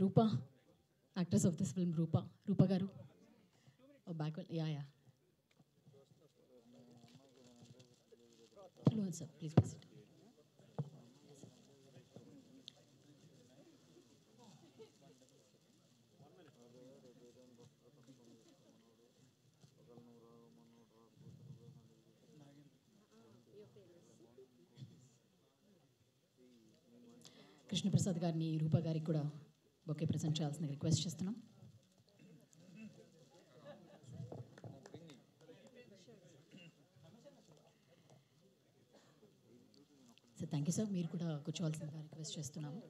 Rupa, actress of this film, Rupa Garu. Oh, backward, yeah. Hello, sir, please proceed. Krishna Prasad గారిని రూపా గారికి కూడా bouquet present చేయాల్సిన request చేస్తున్నాం. Sir thank you sir, మీరు కూడా కూర్చోవాల్సిందిగా రిక్వెస్ట్ చేస్తున్నాము.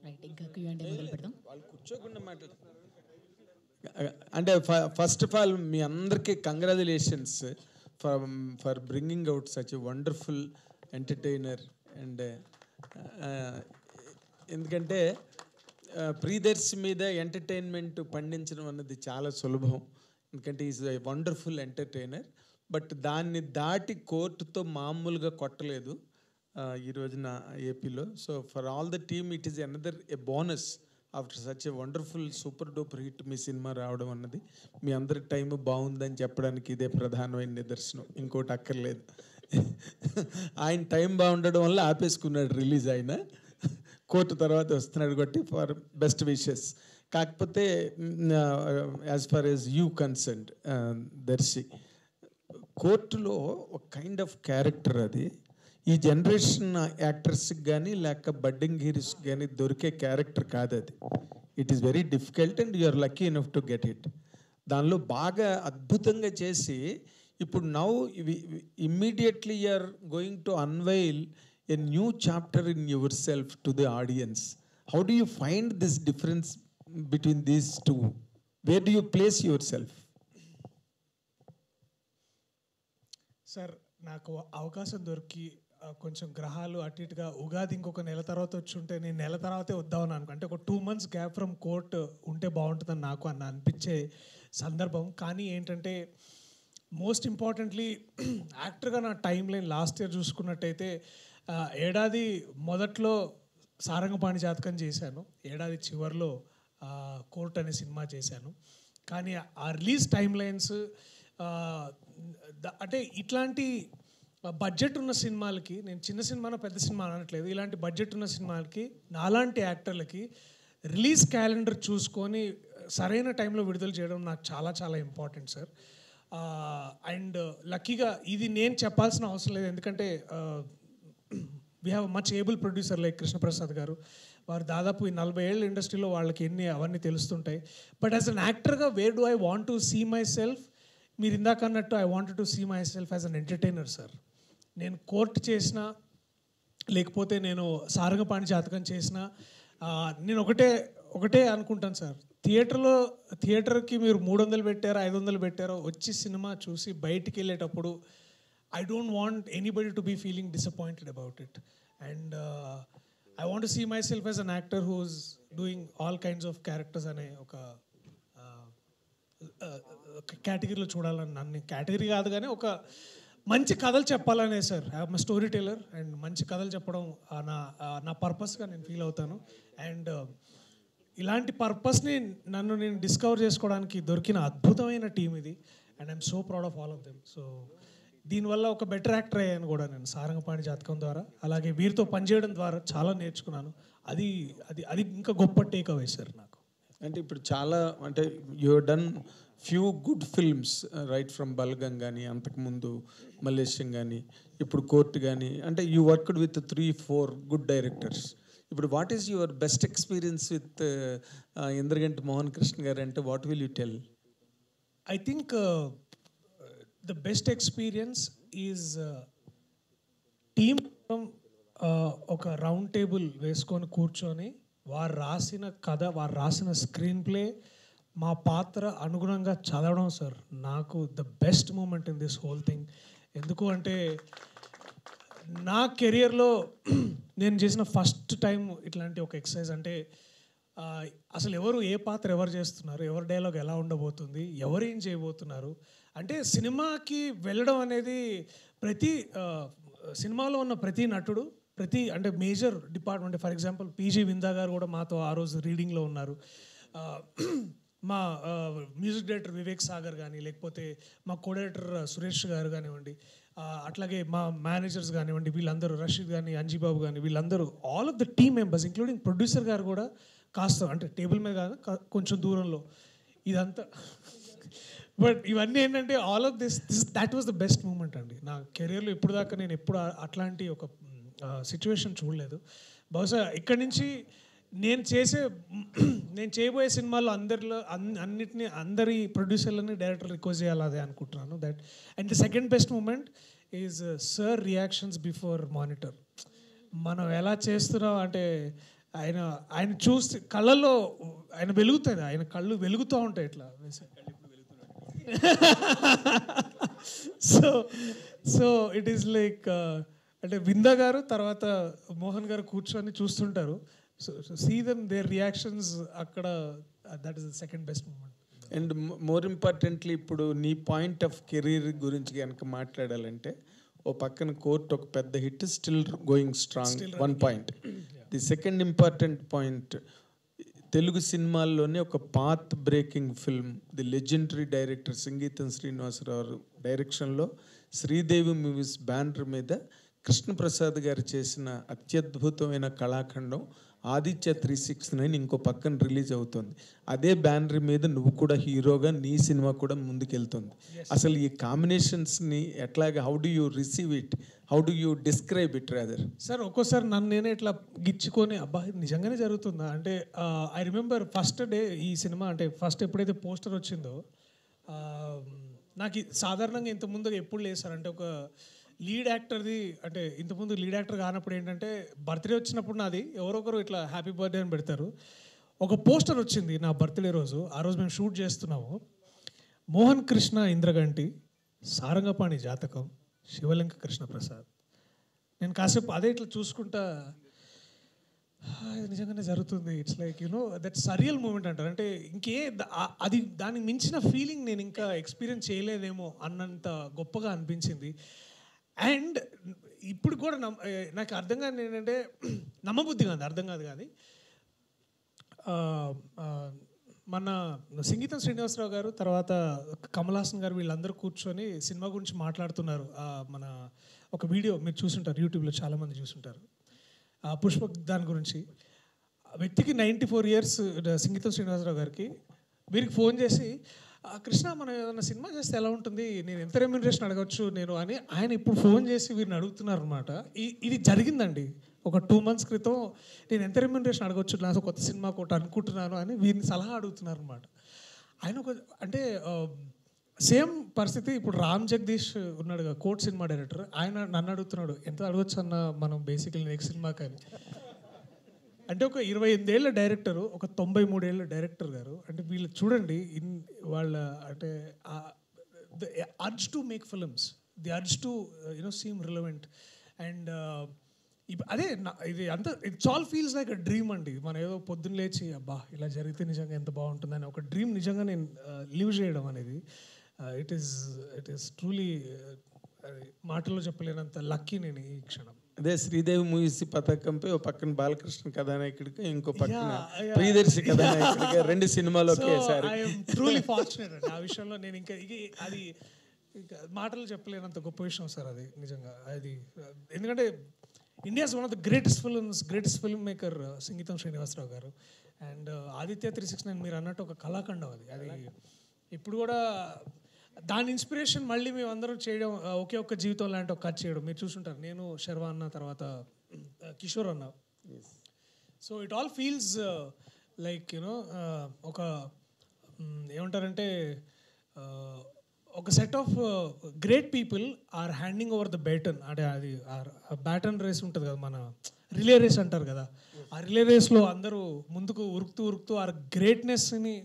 రైట్, ఇంకా Q&A మొదలు పెడదాం. వాళ్ళు కూర్చోకుండా మాట్లాడు. అంటే ఫస్ట్ ఆఫ్ ఆల్ మీ అందరికీ congratulations for bringing out such a wonderful entertainer. And ఎందుకంటే ప్రియదర్శి మీద ఎంటర్టైన్మెంట్ పండించడం అన్నది చాలా సులభం, ఎందుకంటే is a wonderful entertainer. But దాన్ని దాటి కోర్టుతో మామూలుగా కొట్టలేదు ఈ రోజున ఏపీలో. So for all the team it is another a bonus after such a wonderful super duper hit me cinema రావడం అన్నది. మీ అందరి టైం బాగుందని చెప్పడానికి ఇదే ప్రధానమైన నిదర్శనం, ఇంకోటి అక్కర్లేదు. ఆయన టైం బాగుండడం వల్ల ఆపేసుకున్నాడు రిలీజ్, ఆయన కోర్టు తర్వాత వస్తున్నాడు కాబట్టి ఫర్ బెస్ట్ విషెస్. కాకపోతే as far as you concerned Darshi, కోర్టులో ఒక కైండ్ ఆఫ్ క్యారెక్టర్ అది. ఈ జనరేషన్ యాక్టర్స్కి కానీ లేక బడ్డింగ్ హీరోస్కి కానీ దొరికే క్యారెక్టర్ కాదు అది. It is very difficult and you are lucky enough to get it. దానిలో బాగా అద్భుతంగా చేసి ఇప్పుడు now immediately you are going to unveil a new chapter in yourself to the audience. How do you find this difference between these two? Where do you place yourself? Sir, నాకు అవకాశం దొరికి కొంచెం గ్రహాలు అటు ఇటుగా ఉగాది ఇంకొక నెల తర్వాత వచ్చి ఉంటే నేను నెల తర్వాతే వద్దామని అనుకో, అంటే ఒక 2 months గ్యాప్ ఫ్రమ్ కోర్ట్ ఉంటే బాగుంటుందని నాకు అనిపించే సందర్భం. కానీ ఏంటంటే మోస్ట్ ఇంపార్టెంట్లీ యాక్టర్గా నా టైం లైన్ లాస్ట్ ఇయర్ చూసుకున్నట్టయితే ఏడాది మొదట్లో సారంగపాణి జాతకం చేశాను, ఏడాది చివరిలో కోర్ట్ అనే సినిమా చేశాను. కానీ ఆ రిలీజ్ టైం లైన్స్ అంటే ఇట్లాంటి బడ్జెట్ ఉన్న సినిమాలకి, నేను చిన్న సినిమానో పెద్ద సినిమా అనట్లేదు, ఇలాంటి బడ్జెట్ ఉన్న సినిమాలకి నాలాంటి యాక్టర్లకి రిలీజ్ క్యాలెండర్ చూసుకొని సరైన టైంలో విడుదల చేయడం నాకు చాలా చాలా ఇంపార్టెంట్ సార్. అండ్ లక్కీగా ఇది నేను చెప్పాల్సిన అవసరం లేదు, ఎందుకంటే we have much able producer like Krishnaprasad గారు. వారు దాదాపు ఈ 40 ఏళ్ళ ఇండస్ట్రీలో వాళ్ళకి అవన్నీ తెలుస్తుంటాయి. బట్ యాజ్ అన్ యాక్టర్గా where do I want to see myself? మీరు ఇందాక అన్నట్టు I wanted to see myself as an entertainer sir. నేను కోర్ట్ చేసినా లేకపోతే నేను సారంగపాణి జాతకం చేసినా నేను ఒకటే అనుకుంటాను సార్, థియేటర్కి మీరు 300 పెట్టారో 500 పెట్టారో వచ్చి సినిమా చూసి బయటికి వెళ్ళేటప్పుడు I don't want anybody to be feeling disappointed about it. And I want to see myself as an actor who is doing all kinds of characters అనే ఒక కేటగిరీలో చూడాలని, నన్ను కేటగిరీ కాదు కానీ ఒక మంచి కథలు చెప్పాలనే sir. I'm story teller and మంచి కథలు చెప్పడం నా పర్పస్గా నేను ఫీల్ అవుతాను. అండ్ ఇలాంటి పర్పస్ని నేను డిస్కవర్ చేసుకోవడానికి దొరికిన అద్భుతమైన టీం ఇది. And I'm so proud of all of them. So దీనివల్ల ఒక బెటర్ యాక్టర్ అయ్యాను కూడా నేను సారంగపాణి జాతకం ద్వారా. అలాగే వీరితో పనిచేయడం ద్వారా చాలా నేర్చుకున్నాను. అది అది అది ఇంకా గొప్ప టేక్ అవే సార్ నాకు. అంటే ఇప్పుడు చాలా అంటే you done few good films right from Balagam కానీ, అంతకుముందు మలేషియం కానీ, ఇప్పుడు కోర్ట్ కానీ, అంటే you worked with 3-4 good directors. ఇప్పుడు what is your best experience with Indraganti Mohan Krishna garu అంటే what will you tell? I think the best experience is team ఒక రౌండ్ టేబుల్ వేసుకొని కూర్చొని వారు రాసిన కథ, వారు రాసిన స్క్రీన్ ప్లే, మా పాత్ర అనుగుణంగా చదవడం సార్ నాకు the best moment in this whole thing. ఎందుకు అంటే నా కెరియర్లో నేను చేసిన ఫస్ట్ టైం ఇట్లాంటి ఒక ఎక్సర్సైజ్. అంటే అసలు ఎవరు ఏ పాత్ర ఎవరు చేస్తున్నారు, ఎవరి డైలాగ్ ఎలా ఉండబోతుంది, ఎవరు ఏం చేయబోతున్నారు అంటే సినిమాకి వెళ్ళడం అనేది ప్రతి సినిమాలో ఉన్న ప్రతి నటుడు అంటే major department, for example PG Vinda garu కూడా మాతో ఆ రోజు రీడింగ్లో ఉన్నారు. మా మ్యూజిక్ డైరెక్టర్ వివేక్ సాగర్ కానీ, లేకపోతే మా కో డైరెక్టర్ సురేష్ గారు కానివ్వండి, అట్లాగే మా మేనేజర్స్ కానివ్వండి, వీళ్ళందరూ రషీద్ కానీ, అంజీబాబు కానీ, వీళ్ళందరూ all of the team members including producer గారు కూడా కాస్త అంటే టేబుల్ మీద కాదు కొంచెం దూరంలో ఇదంతా. బట్ ఇవన్నీ ఏంటంటే all of that was the best moment అండి నా కెరీర్లో. ఇప్పుడు దాకా నేను ఎప్పుడు అట్లాంటి ఒక సిచ్యువేషన్ చూడలేదు. బహుశా ఇక్కడి నుంచి నేను చేయబోయే సినిమాల్లో అన్నిటినీ అందరి ప్రొడ్యూసర్లని డైరెక్టర్ రిక్వెస్ట్ చేయాలి అదే అనుకుంటున్నాను. That and the second best moment is sir reactions before monitor. మనం ఎలా చేస్తున్నాం అంటే ఆయన చూస్తే కళ్ళల్లో ఆయన వెలుగుతుంది, ఆయన కళ్ళు వెలుగుతూ ఉంటాయి ఇట్లా. సో ఇట్ ఈస్ లైక్ అంటే విందా గారు తర్వాత మోహన్ గారు కూర్చొని చూస్తుంటారు. So see them their reactions అక్కడ, that is the second best moment. And more importantly ఇప్పుడు నీ పాయింట్ ఆఫ్ కెరీర్ గురించి కనుక మాట్లాడాలంటే ఓ పక్కన కోర్ట్ ఒక పెద్ద hit, still going strong, one point. The second important point, Telugu సినిమాల్లోనే ఒక path breaking film, the legendary director Singeetam Srinivasa Rao డైరెక్షన్లో శ్రీదేవి మూవీస్ బ్యానర్ మీద కృష్ణప్రసాద్ గారు చేసిన అత్యద్భుతమైన కళాఖండం ఆదిత్య 369 ఇంకో పక్కన రిలీజ్ అవుతుంది. అదే బ్యానర్ మీద నువ్వు కూడా హీరోగా నీ సినిమా కూడా ముందుకెళ్తుంది. అసలు ఈ కాంబినేషన్స్ని ఎట్లాగా, how do you receive it, how do you describe it rather? Sir ఒక్కోసారి నన్ను నేనే ఇట్లా గిచ్చుకొని అబ్బా నిజంగానే జరుగుతుందా అంటే, ఐ రిమెంబర్ ఫస్ట్ డే ఈ సినిమా అంటే ఫస్ట్ ఎప్పుడైతే పోస్టర్ వచ్చిందో నాకు సాధారణంగా ఇంతకుముందు ఎప్పుడు లేదు సార్. అంటే ఒక లీడ్ యాక్టర్ది అంటే ఇంతకుముందు లీడ్ యాక్టర్ కానప్పుడు ఏంటంటే బర్త్డే వచ్చినప్పుడు నాది ఎవరొకరు ఇట్లా హ్యాపీ బర్త్డే అని పెడతారు. ఒక పోస్టర్ వచ్చింది నా బర్త్డే రోజు. ఆ రోజు మేము షూట్ చేస్తున్నాము. మోహన్ కృష్ణ ఇంద్రగంటి, సారంగపాణి జాతకం, శివలింక కృష్ణప్రసాద్. నేను కాసేపు అదే ఇట్లా చూసుకుంటా నిజంగానే జరుగుతుంది. It's like you know that surreal moment అంటారు. అంటే అది దానికి మించిన ఫీలింగ్ నేను ఇంకా ఎక్స్పీరియన్స్ చేయలేదేమో అన్నంత గొప్పగా అనిపించింది. అండ్ ఇప్పుడు కూడా నాకు అర్థం కాదు ఏంటంటే నమ్మబుద్ధి కాదు, అర్థం కాదు కానీ మన సంగీతం శ్రీనివాసరావు గారు తర్వాత కమల్ హాసన్ గారు వీళ్ళందరూ కూర్చొని సినిమా గురించి మాట్లాడుతున్నారు. మన ఒక వీడియో మీరు చూసుంటారు, యూట్యూబ్లో చాలామంది చూసుంటారు, పుష్పక్ దాని గురించి. వ్యక్తికి 94 years సంగీతం శ్రీనివాసరావు గారికి వీరికి ఫోన్ చేసి, కృష్ణ మనం ఏదైనా సినిమా చేస్తే ఎలా ఉంటుంది, నేను ఎంత రెమ్యూనరేషన్ అడగచ్చు నేను అని ఆయన ఇప్పుడు ఫోన్ చేసి వీరిని అడుగుతున్నారు అనమాట. ఇది జరిగిందండి ఒక 2 months క్రితం. నేను ఎంత రెమ్యూనరేషన్ అడగచ్చు, నా కొత్త సినిమా ఒకటి అనుకుంటున్నాను అని వీరిని సలహా అడుగుతున్నారు అనమాట. ఆయన ఒక అంటే సేమ్ పరిస్థితి ఇప్పుడు రామ్ జగదీష్ ఉన్నాడు కదా, కోర్ట్ సినిమా డైరెక్టర్. ఆయన నన్ను అడుగుతున్నాడు ఎంత అడగచ్చు అన్న మనం బేసికలీ నెక్స్ట్ సినిమా కానీ. అంటే ఒక 28 ఏళ్ల డైరెక్టరు, ఒక 93 ఏళ్ల డైరెక్టర్ గారు. అంటే వీళ్ళు చూడండి వాళ్ళ అంటే the urge to make films, the urge to seem relevant. And అదే ఇది అంతా it's all feels like a dream అండి. మనం ఏదో పొద్దున్న లేచి అబ్బా ఇలా జరిగితే నిజంగా ఎంత బాగుంటుందని ఒక డ్రీమ్ నిజంగా నేను లివ్ చేయడం అనేది ఇట్ ఈస్ ట్రూలీ మాటల్లో చెప్పలేనంత లక్కీ నేను ఈ క్షణం. అదే శ్రీదేవి మూవీస్ పథకంపై ఒక పక్కన బాలకృష్ణ కథానాయకుడికి, ఇంకో పక్కన ప్రియదర్శి కథానాయకుడికి 2 సినిమాలు ఒకేసారి. ట్రూలీ ఫార్చునేట్ అండి ఆ విషయంలో. నేను ఇంకా అది మాటలు చెప్పలేనంత గొప్ప విషయం సార్ అది నిజంగా. అది ఎందుకంటే India's one of the greatest film maker సంగీతం శ్రీనివాసరావు గారు. అండ్ ఆదిత్య 369 మీరు అన్నట్టు ఒక కళాఖండం అది ఇప్పుడు కూడా దాని ఇన్స్పిరేషన్ మళ్ళీ మేము అందరం చేయడం, ఒకే ఒక్క జీవితం లాంటి ఒక కథ చేయడం మీరు చూసుంటారు. నేను శర్వా అన్న తర్వాత కిషోర్ అన్న. So it all feels like you know ఒక ఏమంటారంటే ఒక set of great people are handing over the baton. అంటే అది బ్యాటన్ రేస్ ఉంటుంది కదా, మన రిలే రేస్ అంటారు కదా. ఆ రిలే రేస్లో అందరూ ముందుకు ఉరుకుతూ ఆ గ్రేట్నెస్ని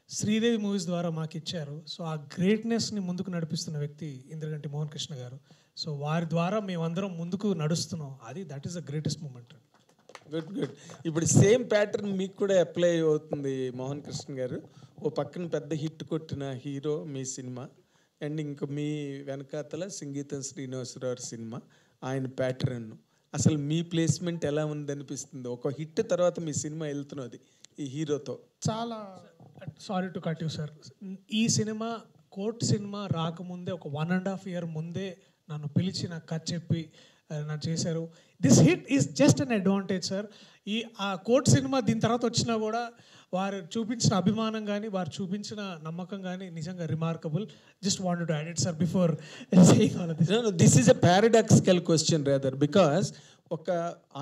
శ్రీదేవి మూవీస్ ద్వారా మాకు ఇచ్చారు. సో ఆ గ్రేట్నెస్ని ముందుకు నడిపిస్తున్న వ్యక్తి ఇంద్రగంటి మోహన్ కృష్ణ గారు. సో వారి ద్వారా మేమందరం ముందుకు నడుస్తున్నాం. That is the greatest moment. Good good. ఇప్పుడు సేమ్ ప్యాటర్న్ మీకు కూడా అప్లై అవుతుంది మోహన్ కృష్ణ గారు. ఓ పక్కన పెద్ద హిట్ కొట్టిన హీరో మీ సినిమా, అండ్ ఇంక మీ వెనకాతల సంగీతం శ్రీనివాసరావు సినిమా, ఆయన ప్యాటర్న్. అసలు మీ ప్లేస్మెంట్ ఎలా ఉందనిపిస్తుంది? ఒక హిట్ తర్వాత మీ సినిమా వెళ్తున్నది ఈ హీరోతో. చాలా sorry to cut you sir. ఈ సినిమా కోర్ట్ సినిమా రాకముందే ఒక 1.5 year ముందే నన్ను పిలిచి నాకు కథ చెప్పి నాకు చేశారు. This hit is just an advantage sir. ఆ కోర్ట్ సినిమా దీని తర్వాత వచ్చినా కూడా వారు చూపించిన అభిమానం కానీ వారు చూపించిన నమ్మకం కానీ నిజంగా remarkable. Just wanted to add it sir before saying all of this. This is a paradoxical question rather, because ఒక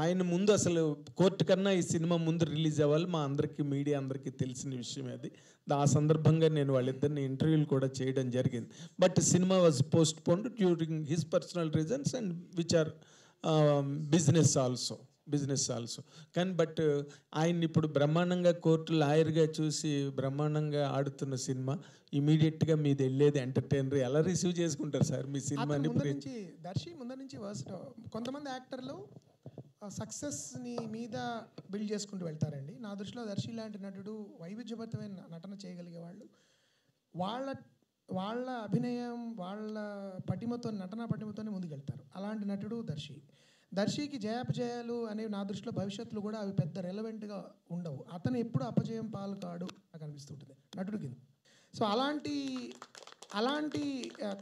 ఆయన ముందు అసలు కోర్టు కన్నా ఈ సినిమా ముందు రిలీజ్ అవ్వాలి, మా అందరికీ మీడియా అందరికీ తెలిసిన విషయం అది. ఆ సందర్భంగా నేను వాళ్ళిద్దరిని ఇంటర్వ్యూలు కూడా చేయడం జరిగింది. But cinema was postponed during his personal reasons and which are business also. కానీ బట్ ఆయన ఇప్పుడు బ్రహ్మాండంగా కోర్టు లాయర్గా చూసి బ్రహ్మాండంగా ఆడుతున్న సినిమా, ఇమీడియట్గా మీది వెళ్ళేది ఎంటర్టైనర్ ఎలా రిసీవ్ చేసుకుంటారు సార్ మీ సినిమాని? దర్శి ముందర నుంచి కొంతమంది యాక్టర్లు సక్సెస్ని మీద బిల్డ్ చేసుకుంటూ వెళ్తారండి. నా దృష్టిలో దర్శి లాంటి నటుడు వైవిధ్యభరితమైన నటన చేయగలిగే వాళ్ళు, వాళ్ళ అభినయం వాళ్ళ నటనా పటిమతోనే ముందుకెళ్తారు. అలాంటి నటుడు దర్శికి జయాపజయాలు అనేవి నా దృష్టిలో భవిష్యత్తులో కూడా అవి పెద్ద రెలవెంట్గా ఉండవు. అతను ఎప్పుడు అపజయం పాలు కాడు నాకు అనిపిస్తుంటుంది నటుడు కింద. సో అలాంటి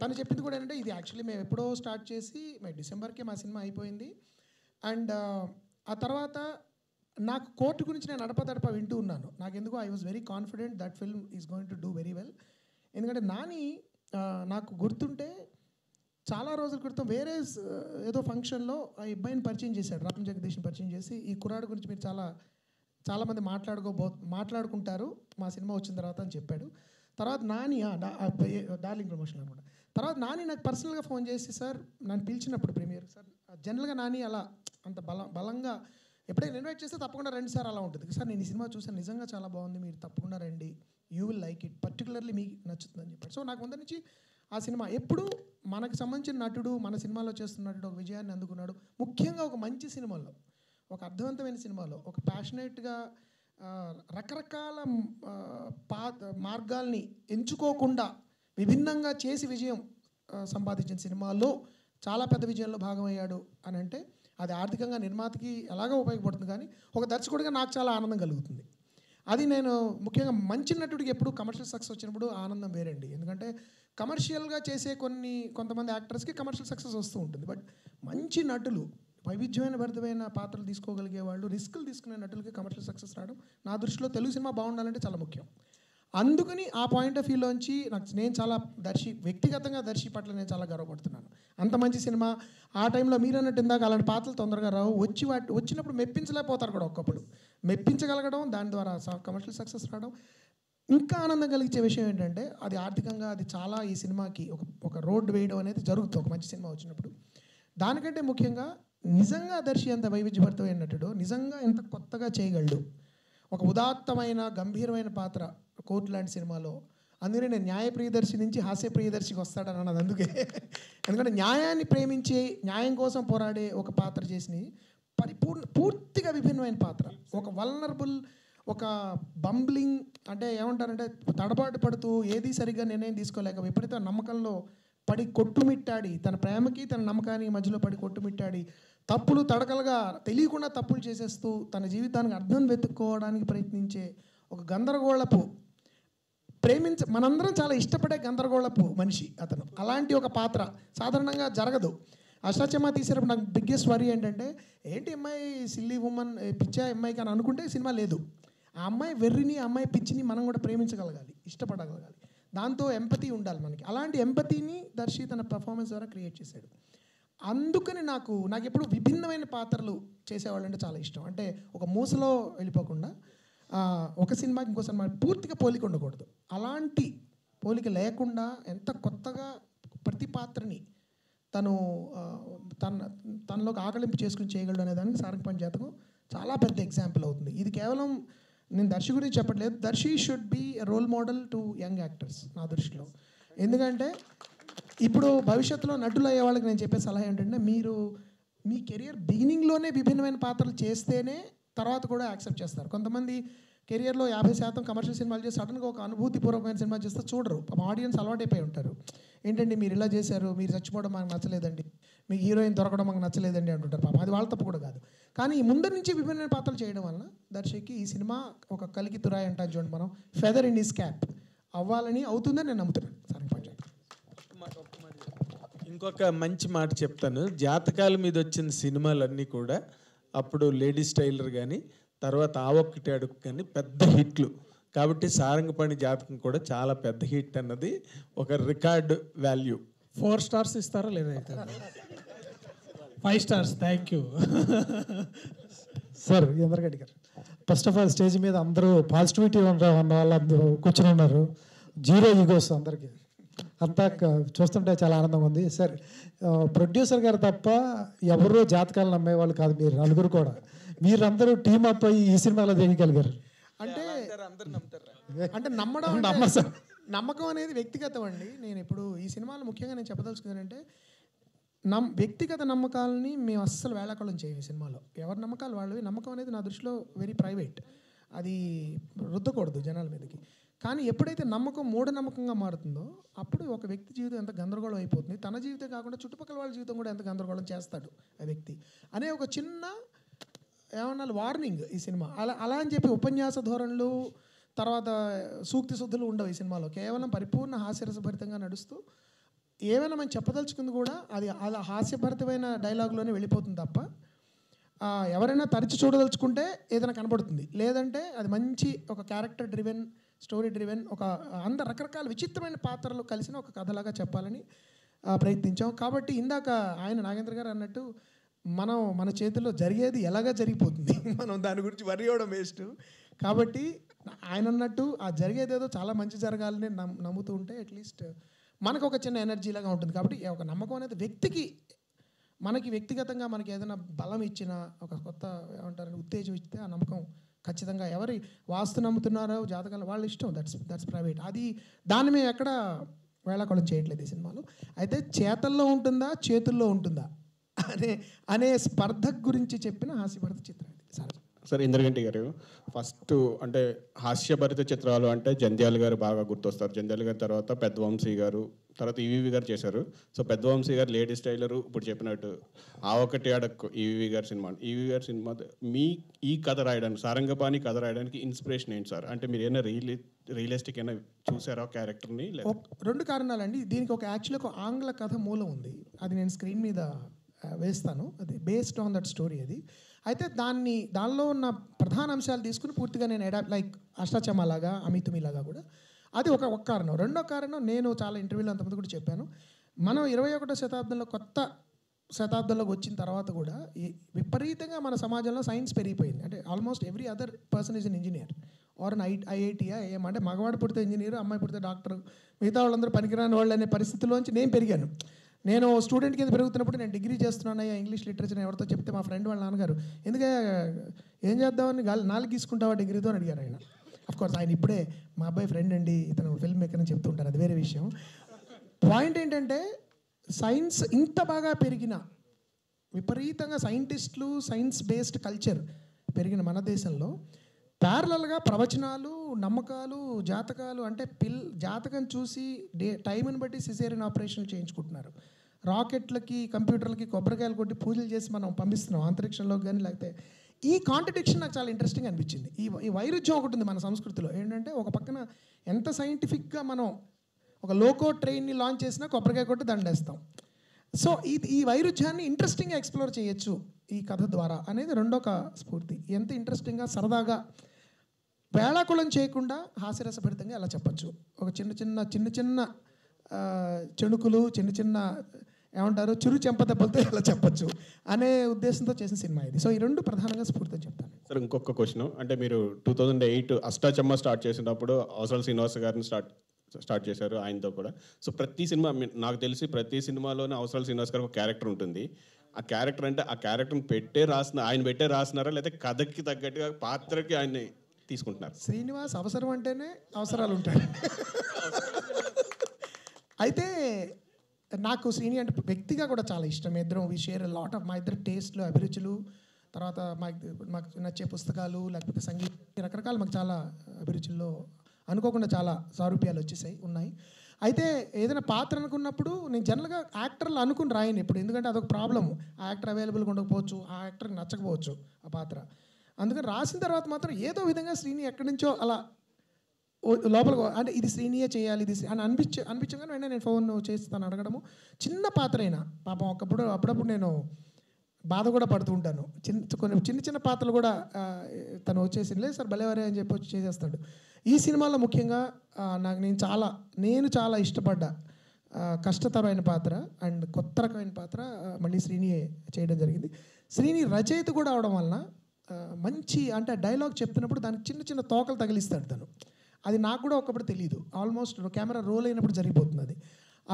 తను చెప్పింది కూడా ఏంటంటే, ఇది యాక్చువల్లీ మేము ఎప్పుడో స్టార్ట్ చేసి డిసెంబర్కే మా సినిమా అయిపోయింది. అండ్ ఆ తర్వాత నాకు కోర్టు గురించి నేను అడపదడప వింటూ ఉన్నాను. నాకు ఎందుకో I was very confident that film is going to do very well. ఎందుకంటే నాని నాకు గుర్తుంటే చాలా రోజుల క్రితం వేరే ఏదో ఫంక్షన్లో ఆ అబ్బాయిని పరిచయం చేశాడు, రామ్ జగదీష్ని పరిచయం చేసి, ఈ కుర్రాడు గురించి మీరు చాలామంది మాట్లాడుకుంటారు మా సినిమా వచ్చిన తర్వాత అని చెప్పాడు. తర్వాత నాని డార్లింగ్ ప్రమోషన్ అనమాట. తర్వాత నాని నాకు పర్సనల్గా ఫోన్ చేసి, సార్ నన్ను పిలిచినప్పుడు ప్రీమియర్ సార్, జనరల్గా నాని అలా అంత బలంగా ఎప్పుడైనా ఇన్వైట్ చేస్తే తప్పకుండా రండి సార్ అలా ఉంటుంది. సార్ నేను ఈ సినిమా చూసాను, నిజంగా చాలా బాగుంది, మీరు తప్పకుండా రండి, you will like it, particularly మీకు నచ్చుతుందని చెప్పాడు. సో నాకు ముందు నుంచి ఆ సినిమా ఎప్పుడు మనకు సంబంధించిన నటుడు మన సినిమాలో చేస్తున్నట్టు ఒక విజయాన్ని అందుకున్నాడు. ముఖ్యంగా ఒక మంచి సినిమాలో, ఒక అర్థవంతమైన సినిమాలో, ఒక ప్యాషనేట్గా రకరకాల మార్గాల్ని ఎంచుకోకుండా విభిన్నంగా చేసి విజయం సంపాదించిన సినిమాల్లో చాలా పెద్ద విజయంలో భాగమయ్యాడు అని అంటే అది ఆర్థికంగా నిర్మాతకి ఎలాగో ఉపయోగపడుతుంది, కానీ ఒక దర్శకుడిగా నాకు చాలా ఆనందం కలుగుతుంది. అది నేను ముఖ్యంగా మంచి నటుడికి ఎప్పుడు కమర్షియల్ సక్సెస్ వచ్చినప్పుడు ఆనందం వేరండి. ఎందుకంటే కమర్షియల్గా చేసే కొంతమంది యాక్టర్స్కి కమర్షియల్ సక్సెస్ వస్తూ ఉంటుంది. బట్ మంచి నటులు, భరితమైన పాత్రలు తీసుకోగలిగే వాళ్ళు, రిస్కులు తీసుకునే నటులకి కమర్షియల్ సక్సెస్ రావడం నా దృష్టిలో తెలుగు సినిమా బాగుండాలంటే చాలా ముఖ్యం. అందుకని ఆ పాయింట్ ఆఫ్ వ్యూలో నుంచి నేను చాలా వ్యక్తిగతంగా దర్శి పట్ల నేను చాలా గర్వపడుతున్నాను. అంత మంచి సినిమా ఆ టైంలో మీరు అన్నట్టు ఇందాక అలాంటి పాత్రలు తొందరగా రావు, వచ్చినప్పుడు మెప్పించలేకపోతారు కూడా. ఒక్కప్పుడు మెప్పించగలగడం, దాని ద్వారా కమర్షియల్ సక్సెస్ రావడం. ఇంకా ఆనందం కలిగించే విషయం ఏంటంటే అది ఆర్థికంగా అది చాలా ఈ సినిమాకి ఒక రోడ్ వేయడం అనేది జరుగుతుంది ఒక మంచి సినిమా వచ్చినప్పుడు. దానికంటే ముఖ్యంగా నిజంగా దర్శి ఎంత వైవిధ్యభరితమైన నటుడు, నిజంగా ఎంత కొత్తగా చేయగలడు. ఒక ఉదాత్తమైన గంభీరమైన పాత్ర కోర్టు లాంటి సినిమాలో. అందుకనే నేను న్యాయ ప్రియదర్శి నుంచి హాస్య ప్రియదర్శికి వస్తాడని అన్నది అందుకే. ఎందుకంటే న్యాయాన్ని ప్రేమించే, న్యాయం కోసం పోరాడే ఒక పాత్ర చేసి పూర్తిగా విభిన్నమైన పాత్ర, ఒక వల్నరబుల్, ఒక బంబ్లింగ్, అంటే ఏమంటారంటే తడబాటు పడుతూ ఏది సరిగ్గా నిర్ణయం తీసుకోలేక విపరీత నమ్మకంలో పడి కొట్టుమిట్టాడి, తన ప్రేమకి తన నమ్మకానికి మధ్యలో పడి కొట్టుమిట్టాడి తప్పులు తడకలుగా తెలియకుండా తప్పులు చేసేస్తూ తన జీవితానికి అర్థం వెతుక్కోవడానికి ప్రయత్నించే ఒక గందరగోళపు మనందరం చాలా ఇష్టపడే గందరగోళపు మనిషి అతను. అలాంటి ఒక పాత్ర సాధారణంగా జరగదు. అష్టాచమ్మా తీసేటప్పుడు నాకు బిగ్గెస్ట్ వరీ ఏంటంటే, ఏంటి అమ్మాయి సిల్లీ ఉమెన్, పిచ్చా అమ్మాయికి అని అనుకుంటే సినిమా లేదు. ఆ అమ్మాయి వెర్రిని, ఆ అమ్మాయి పిచ్చిని మనం కూడా ప్రేమించగలగాలి, ఇష్టపడగలగాలి. దాంతో ఎంపతి ఉండాలి మనకి. అలాంటి ఎంపతిని దర్శి తన పర్ఫార్మెన్స్ ద్వారా క్రియేట్ చేశాడు. అందుకని నాకు ఎప్పుడు విభిన్నమైన పాత్రలు చేసేవాళ్ళు అంటే చాలా ఇష్టం. అంటే ఒక మూసలో వెళ్ళిపోకుండా ఒక సినిమాకి ఇంకో సినిమా పూర్తిగా పోలిక ఉండకూడదు. అలాంటి పోలిక లేకుండా ఎంత కొత్తగా ప్రతి పాత్రని తనలోకి ఆకలింపు చేసుకుని చేయగలడు అనే దానికి సారంగపాణి జాతకం చాలా పెద్ద ఎగ్జాంపుల్ అవుతుంది. ఇది కేవలం నేను దర్శి గురించి చెప్పట్లేదు. Darshi should be role model to young actors నా దృష్టిలో. ఎందుకంటే ఇప్పుడు భవిష్యత్తులో నటులు అయ్యే వాళ్ళకి నేను చెప్పే సలహా ఏంటంటే, మీరు మీ కెరియర్ బిగినింగ్లోనే విభిన్నమైన పాత్రలు చేస్తేనే తర్వాత కూడా యాక్సెప్ట్ చేస్తారు. కొంతమంది కెరియర్లో 50% కమర్షియల్ సినిమాలు చేసి సడన్గా ఒక అనుభూతిపూర్వకమైన సినిమా చేస్తే చూడరు. ఆడియన్స్ అలవాటైపోయి ఉంటారు. ఏంటండి మీరు ఇలా చేశారు, మీరు చచ్చిపోవడం మాకు నచ్చలేదండి, మీకు హీరోయిన్ దొరకడం మాకు నచ్చలేదండి అంటుంటారు. పాపం అది వాళ్ళ తప్పు కూడా కాదు. కానీ ఈ ముందర నుంచి విభిన్న పాత్రలు చేయడం వలన దర్శకుకి ఈ సినిమా ఒక కలికి తురాయి అంటారు చూడండి, మనం ఫెదర్ ఇన్ హిస్ క్యాప్ అవ్వాలని అవుతుందని నేను నమ్ముతున్నాను. సరే ఇంకొక మంచి మాట చెప్తాను. జాతకాల మీద వచ్చిన సినిమాలన్నీ కూడా అప్పుడు లేడీస్ టైలర్ కానీ తర్వాత ఆ ఒక్కటి అడుగు కానీ పెద్ద హిట్లు. కాబట్టి సారంగపాణి జాతకం కూడా చాలా పెద్ద హిట్ అన్నది ఒక రికార్డ్ వాల్యూ. 4 stars ఇస్తారా లేదా? 5 stars. Thank you sir. Endaragaddi garu, first of all stage మీద అందరూ పాజిటివిటీ ఉన్న వాళ్ళందరూ కూర్చొని ఉన్నారు. జీరో ఈగోస్ అందరికీ. అంతా చూస్తుంటే చాలా ఆనందంగా ఉంది సార్. ప్రొడ్యూసర్ గారు తప్ప ఎవరూ జాతకాలు నమ్మేవాళ్ళు కాదు, మీరు నలుగురు కూడా. మీరందరూ టీమ్ అప్ అయ్యి ఈ సినిమాలో దిగగలిగారు అంటే అందరు నమ్ముతారా? అంటే నమ్మకం అనేది వ్యక్తిగతం అండి. నేను ఇప్పుడు ఈ సినిమాలో ముఖ్యంగా నేను చెప్పదలుచుకున్నానంటే వ్యక్తిగత నమ్మకాలని మేము అస్సలు వేళాకోళం చేయం ఈ సినిమాలో. ఎవరి నమ్మకాలు వాళ్ళవి. నమ్మకం అనేది నా దృష్టిలో వెరీ ప్రైవేట్, అది రుద్దకూడదు జనాల మీదకి. కానీ ఎప్పుడైతే నమ్మకం మూఢనమ్మకంగా మారుతుందో అప్పుడు ఒక వ్యక్తి జీవితం ఎంత గందరగోళం అయిపోతుంది. తన జీవితం కాకుండా చుట్టుపక్కల వాళ్ళ జీవితం కూడా ఎంత గందరగోళం చేస్తాడు ఆ వ్యక్తి అనే ఒక చిన్న ఏమన్నా వార్నింగ్ ఈ సినిమా. అలా అని చెప్పి ఉపన్యాస ధోరణులు తర్వాత సూక్తి శుద్ధులు ఉండవు ఈ సినిమాలో. కేవలం పరిపూర్ణ హాస్యరసభరితంగా నడుస్తూ ఏమైనా మనం చెప్పదలుచుకుంది కూడా అది అలా హాస్యభరితమైన డైలాగ్లోనే వెళ్ళిపోతుంది తప్ప ఎవరైనా తరచి చూడదలుచుకుంటే ఏదైనా కనబడుతుంది. లేదంటే అది మంచి ఒక క్యారెక్టర్ డ్రివెన్, స్టోరీ డ్రివెన్, ఒక రకరకాల విచిత్రమైన పాత్రలు కలిసిన ఒక కథలాగా చెప్పాలని ప్రయత్నించాం. కాబట్టి ఇందాక ఆయన నాగేంద్ర గారు అన్నట్టు మన చేతుల్లో జరిగేది ఎలాగా జరిగిపోతుంది, మనం దాని గురించి వరి అవ్వడం వేస్ట్. కాబట్టి ఆయన అన్నట్టు ఆ జరిగేదేదో చాలా మంచి జరగాలని నమ్ముతూ ఉంటే అట్లీస్ట్ మనకు ఒక చిన్న ఎనర్జీలాగా ఉంటుంది. కాబట్టి ఒక నమ్మకం అనేది మనకి వ్యక్తిగతంగా మనకి ఏదైనా బలం ఇచ్చినా ఒక కొత్త ఏమంటారు ఉత్తేజం ఇస్తే ఆ నమ్మకం ఖచ్చితంగా ఎవరి వాస్తు నమ్ముతున్నారో జాతకాలు వాళ్ళ ఇష్టం, దట్స్ ప్రైవేట్. దాన్ని మేము ఎక్కడ వేళాకోళం చేయట్లేదు ఈ సినిమాలో. అయితే చేతల్లో ఉంటుందా చేతుల్లో ఉంటుందా అనే స్పర్ధ గురించి చెప్పిన హాస్యభరిత చిత్రం ఇది. సార్ ఇంద్రగంటి గారు, ఫస్ట్ అంటే హాస్యభరిత చిత్రాలు అంటే జంధ్యాల గారు బాగా గుర్తొస్తారు. జంధ్యాల గారి తర్వాత పెద్దవంశీ గారు, తర్వాత ఈవీవి గారు చేశారు. సో పెద్దవంశీ గారు లేడీస్ టైలరు, ఇప్పుడు చెప్పినట్టు ఆ ఒకటి అడక్కు ఈవీవి గారి సినిమా. ఈవీవి గారి సినిమా మీ ఈ కథ రాయడానికి, సారంగపాణి కథ రాయడానికి ఇన్స్పిరేషన్ ఏంటి సార్? అంటే మీరు ఏమైనా రియలిస్టిక్ అయినా చూసారా క్యారెక్టర్ని? 2 కారణాలండి. దీనికి యాక్చువల్లీ ఒక ఆంగ్ల కథ మూలం ఉంది, అది నేను స్క్రీన్ మీద వేస్తాను. అది బేస్డ్ ఆన్ దట్ స్టోరీ. అది అయితే దానిలో ఉన్న ప్రధాన అంశాలు తీసుకుని పూర్తిగా నేను లైక్ అష్టాచమ్మలాగా అమితుమిలాగా కూడా అది ఒక కారణం. రెండో కారణం, నేను చాలా ఇంటర్వ్యూలో అంతమంది కూడా చెప్పాను, మనం 21వ శతాబ్దంలో కొత్త శతాబ్దంలోకి వచ్చిన తర్వాత కూడా విపరీతంగా మన సమాజంలో సైన్స్ పెరిగిపోయింది. అంటే almost every other person is an engineer or an ఐఐటీయా ఏమంటే మగవాడు పుడితే ఇంజనీర్, అమ్మాయి పుడితే డాక్టర్, మిగతా వాళ్ళందరూ పనికిరాని వాళ్ళు అనే పరిస్థితిలోంచి నేను పెరిగాను. నేను స్టూడెంట్ కింద పెరుగుతున్నప్పుడు నేను డిగ్రీ చేస్తున్నానయ్యా ఇంగ్లీష్ లిటరేచర్ ఎవరితో చెప్తే మా ఫ్రెండ్ వాళ్ళ నాన్నగారు ఎందుకంటే ఏం చేద్దామని నాలుగు తీసుకుంటావా డిగ్రీతో అని అడిగారు ఆయన. అఫ్కోర్స్ ఆయన ఇప్పుడే మా అబ్బాయి ఫ్రెండ్ అండి, ఇతను ఫిల్మ్ మేకర్ అని చెప్తుంటారు, అది వేరే విషయం. పాయింట్ ఏంటంటే సైన్స్ ఇంత బాగా పెరిగిన, విపరీతంగా సైంటిస్టులు, సైన్స్ బేస్డ్ కల్చర్ పెరిగిన మన దేశంలో ప్యారలల్గా ప్రవచనాలు, నమ్మకాలు, జాతకాలు అంటే జాతకం చూసి టైంని బట్టి సిజేరియన్ ఆపరేషన్లు చేయించుకుంటున్నారు. రాకెట్లకి, కంప్యూటర్లకి కొబ్బరికాయలు కొట్టి పూజలు చేసి మనం పంపిస్తున్నాం అంతరిక్షంలోకి కానీ. లేకపోతే ఈ కాంట్రడిక్షన్ నాకు చాలా ఇంట్రెస్టింగ్ అనిపించింది. ఈ వైరుధ్యం ఒకటి ఉంది మన సంస్కృతిలో. ఏంటంటే ఒక పక్కన ఎంత సైంటిఫిక్గా మనం ఒక లోకో ట్రైన్ని లాంచ్ చేసినా కొబ్బరికాయ కొట్టి దండేస్తాం. సో ఈ వైరుధ్యాన్ని ఇంట్రెస్టింగ్గా ఎక్స్ప్లోర్ చేయొచ్చు ఈ కథ ద్వారా అనేది రెండొక స్ఫూర్తి. ఎంత ఇంట్రెస్టింగ్గా సరదాగా వేళాకుళం చేయకుండా హాస్యరసభరితంగా ఎలా చెప్పచ్చు, ఒక చిన్న చిన్న చెణుకులు, చిన్న ఏమంటారు చిరు చెంపదెబ్బలతో ఎలా చెప్పచ్చు అనే ఉద్దేశంతో చేసిన సినిమా ఇది. సో ఈ 2 ప్రధానంగా స్ఫూర్తి అని చెప్తాను. సార్ ఇంకొక క్వశ్చన్, అంటే మీరు 2008 అష్టాచమ్మ స్టార్ట్ చేసినప్పుడు అవసరాల శ్రీనివాస్ గారిని స్టార్ట్ చేశారు, ఆయనతో కూడా. సో ప్రతి సినిమా నాకు తెలిసి ప్రతి సినిమాలోనే అవసరాల శ్రీనివాస్ గారికి ఒక క్యారెక్టర్ ఉంటుంది. ఆ క్యారెక్టర్ అంటే ఆ క్యారెక్టర్ని ఆయన పెట్టే రాస్తున్నారా లేకపోతే కథకి తగ్గట్టుగా పాత్రకి ఆయన్ని తీసుకుంటున్నారు? శ్రీనివాస్ అవసరం అంటేనే అవసరాలు ఉంటాయి. అయితే నాకు శ్రీని అంటే వ్యక్తిగా కూడా చాలా ఇష్టం. ఇద్దరం వి షేర్ లాట్ ఆఫ్ మా ఇద్దరు టేస్ట్లు, అభిరుచులు, తర్వాత మాకు నచ్చే పుస్తకాలు, లేకపోతే సంగీతం, రకరకాల మాకు చాలా అభిరుచుల్లో అనుకోకుండా చాలా సారూప్యాలు ఉన్నాయి. అయితే ఏదైనా పాత్ర అనుకున్నప్పుడు నేను జనరల్గా యాక్టర్లు అనుకుని రాయను ఇప్పుడు, ఎందుకంటే అదొక ప్రాబ్లము. ఆ యాక్టర్ అవైలబుల్గా ఉండకపోవచ్చు, ఆ యాక్టర్కి నచ్చకపోవచ్చు ఆ పాత్ర. అందుకని రాసిన తర్వాత మాత్రం ఏదో విధంగా శ్రీని ఎక్కడి నుంచో అలా లోపల అంటే ఇది శ్రీనియే చేయాలి ఇది అని అనిపించగానే వెంటనే నేను ఫోన్ చేస్తాను అడగడము. చిన్న పాత్ర అయినా పాపం అప్పుడప్పుడు నేను బాధ కూడా పడుతూ ఉంటాను. చిన్న చిన్న పాత్రలు కూడా తను వచ్చేసి లేదు సార్ భలేవారే అని చెప్పి వచ్చి చేసేస్తాడు. ఈ సినిమాలో ముఖ్యంగా నేను చాలా ఇష్టపడ్డ కష్టతరమైన పాత్ర అండ్ కొత్త రకమైన పాత్ర మళ్ళీ శ్రీనియే చేయడం జరిగింది. శ్రీని రచయిత కూడా అవడం వలన మంచి అంటే డైలాగ్ చెప్తున్నప్పుడు దానికి చిన్న చిన్న తోకలు తగిలిస్తాడు తను. అది నాకు కూడా ఒకప్పుడు తెలియదు, ఆల్మోస్ట్ కెమెరా రోల్ అయినప్పుడు జరిగిపోతుంది అది.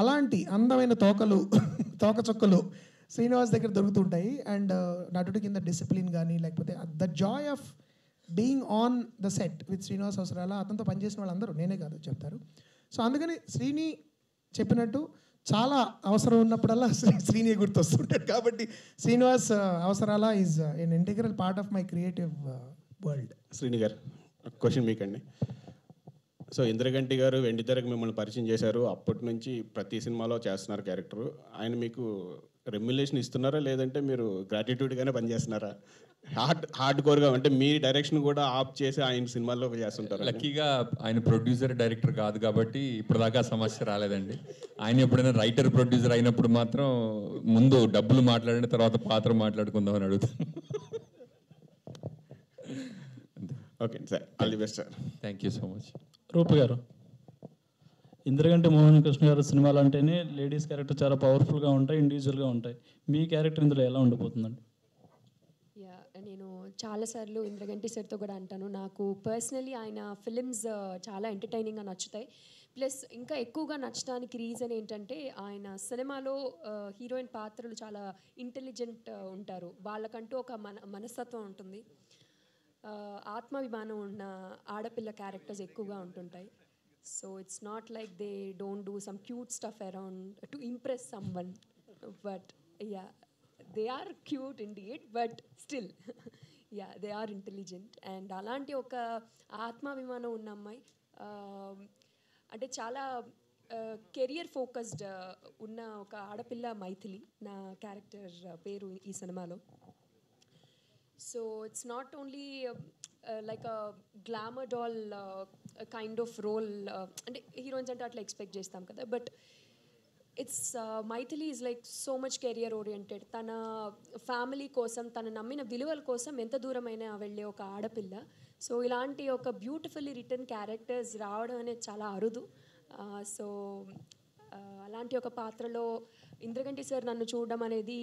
అలాంటి అందమైన తోక చొక్కలు శ్రీనివాస్ దగ్గర దొరుకుతుంటాయి. అండ్ నటుడి కింద డిసిప్లిన్ కానీ లేకపోతే the Joy of being on the set with Srinivas అవసరాల అతనితో పనిచేసిన వాళ్ళందరూ నేనే కాదు చెప్తారు. సో అందుకని శ్రీని చెప్పినట్టు చాలా అవసరం ఉన్నప్పుడల్లా శ్రీని గుర్తొస్తుంటాడు. కాబట్టి Srinivas Avasarala is an integral part of my creative world. Srini garu question మీకండి. సో ఇంద్రగంటి గారు వెండితెరకు మిమ్మల్ని పరిచయం చేశారు, అప్పటి నుంచి ప్రతి సినిమాలో చేస్తున్నారు క్యారెక్టర్. ఆయన మీకు రెమ్యులేషన్ ఇస్తున్నారా లేదంటే మీరు గ్రాటిట్యూడ్గానే పనిచేస్తున్నారా? హార్డ్ కోర్గా అంటే మీ డైరెక్షన్ కూడా ఆఫ్ చేసి ఆయన సినిమాల్లో చేస్తుంటారు? లక్కీగా ఆయన ప్రొడ్యూసర్ డైరెక్టర్ కాదు కాబట్టి ఇప్పటిదాకా సమస్య రాలేదండి. ఆయన ఎప్పుడైనా రైటర్ ప్రొడ్యూసర్ అయినప్పుడు మాత్రం ముందు డబ్బులు మాట్లాడిన తర్వాత పాత్ర మాట్లాడుకుందామని అడుగుతాను. Okay sir, all the best sir. Thank you so much. Roopa garu, Indraganti Mohan Krishna గారి సినిమాలు అంటేనే లేడీస్ క్యారెక్టర్ చాలా పవర్ఫుల్గా ఉంటాయి, ఇండివిజువల్గా ఉంటాయి. మీ క్యారెక్టర్ ఇందులో ఎలా ఉండబోతుందండి? నేను చాలాసార్లు ఇంద్రగంటి సార్తో కూడా అంటాను, నాకు పర్సనలీ ఆయన ఫిలిమ్స్ చాలా ఎంటర్టైనింగ్గా నచ్చుతాయి. ప్లస్ ఇంకా ఎక్కువగా నచ్చడానికి రీజన్ ఏంటంటే ఆయన సినిమాలో హీరోయిన్ పాత్రలు చాలా ఇంటెలిజెంట్ ఉంటారు, వాళ్ళకంటూ ఒక మనస్తత్వం ఉంటుంది, ఆత్మాభిమానం ఉన్న ఆడపిల్ల క్యారెక్టర్స్ ఎక్కువగా ఉంటుంటాయి. So it's not like they don't do some cute stuff around to impress someone, but ya they are cute indeed, but still ya they are intelligent. And అలాంటి ఒక ఆత్మాభిమానం ఉన్న అమ్మాయి, అంటే చాలా కెరియర్ ఫోకస్డ్ ఉన్న ఒక ఆడపిల్ల మైథిలి నా క్యారెక్టర్ పేరు ఈ సినిమాలో. So it's not only like a glamour doll kind of role, అంటే హీరోయిన్స్ అంటే అట్లా ఎక్స్పెక్ట్ చేస్తాం కదా, but it's Maithili is like so much career oriented. తన ఫ్యామిలీ కోసం, తన నమ్మిన విలువల కోసం ఎంత దూరమైనా వెళ్ళే ఒక ఆడపిల్ల. సో ఇలాంటి ఒక బ్యూటిఫుల్లీ రిటర్న్ క్యారెక్టర్స్ రావడం అనేది చాలా అరుదు. సో అలాంటి ఒక పాత్రలో ఇంద్రగంటి సార్ నన్ను చూడడం అనేది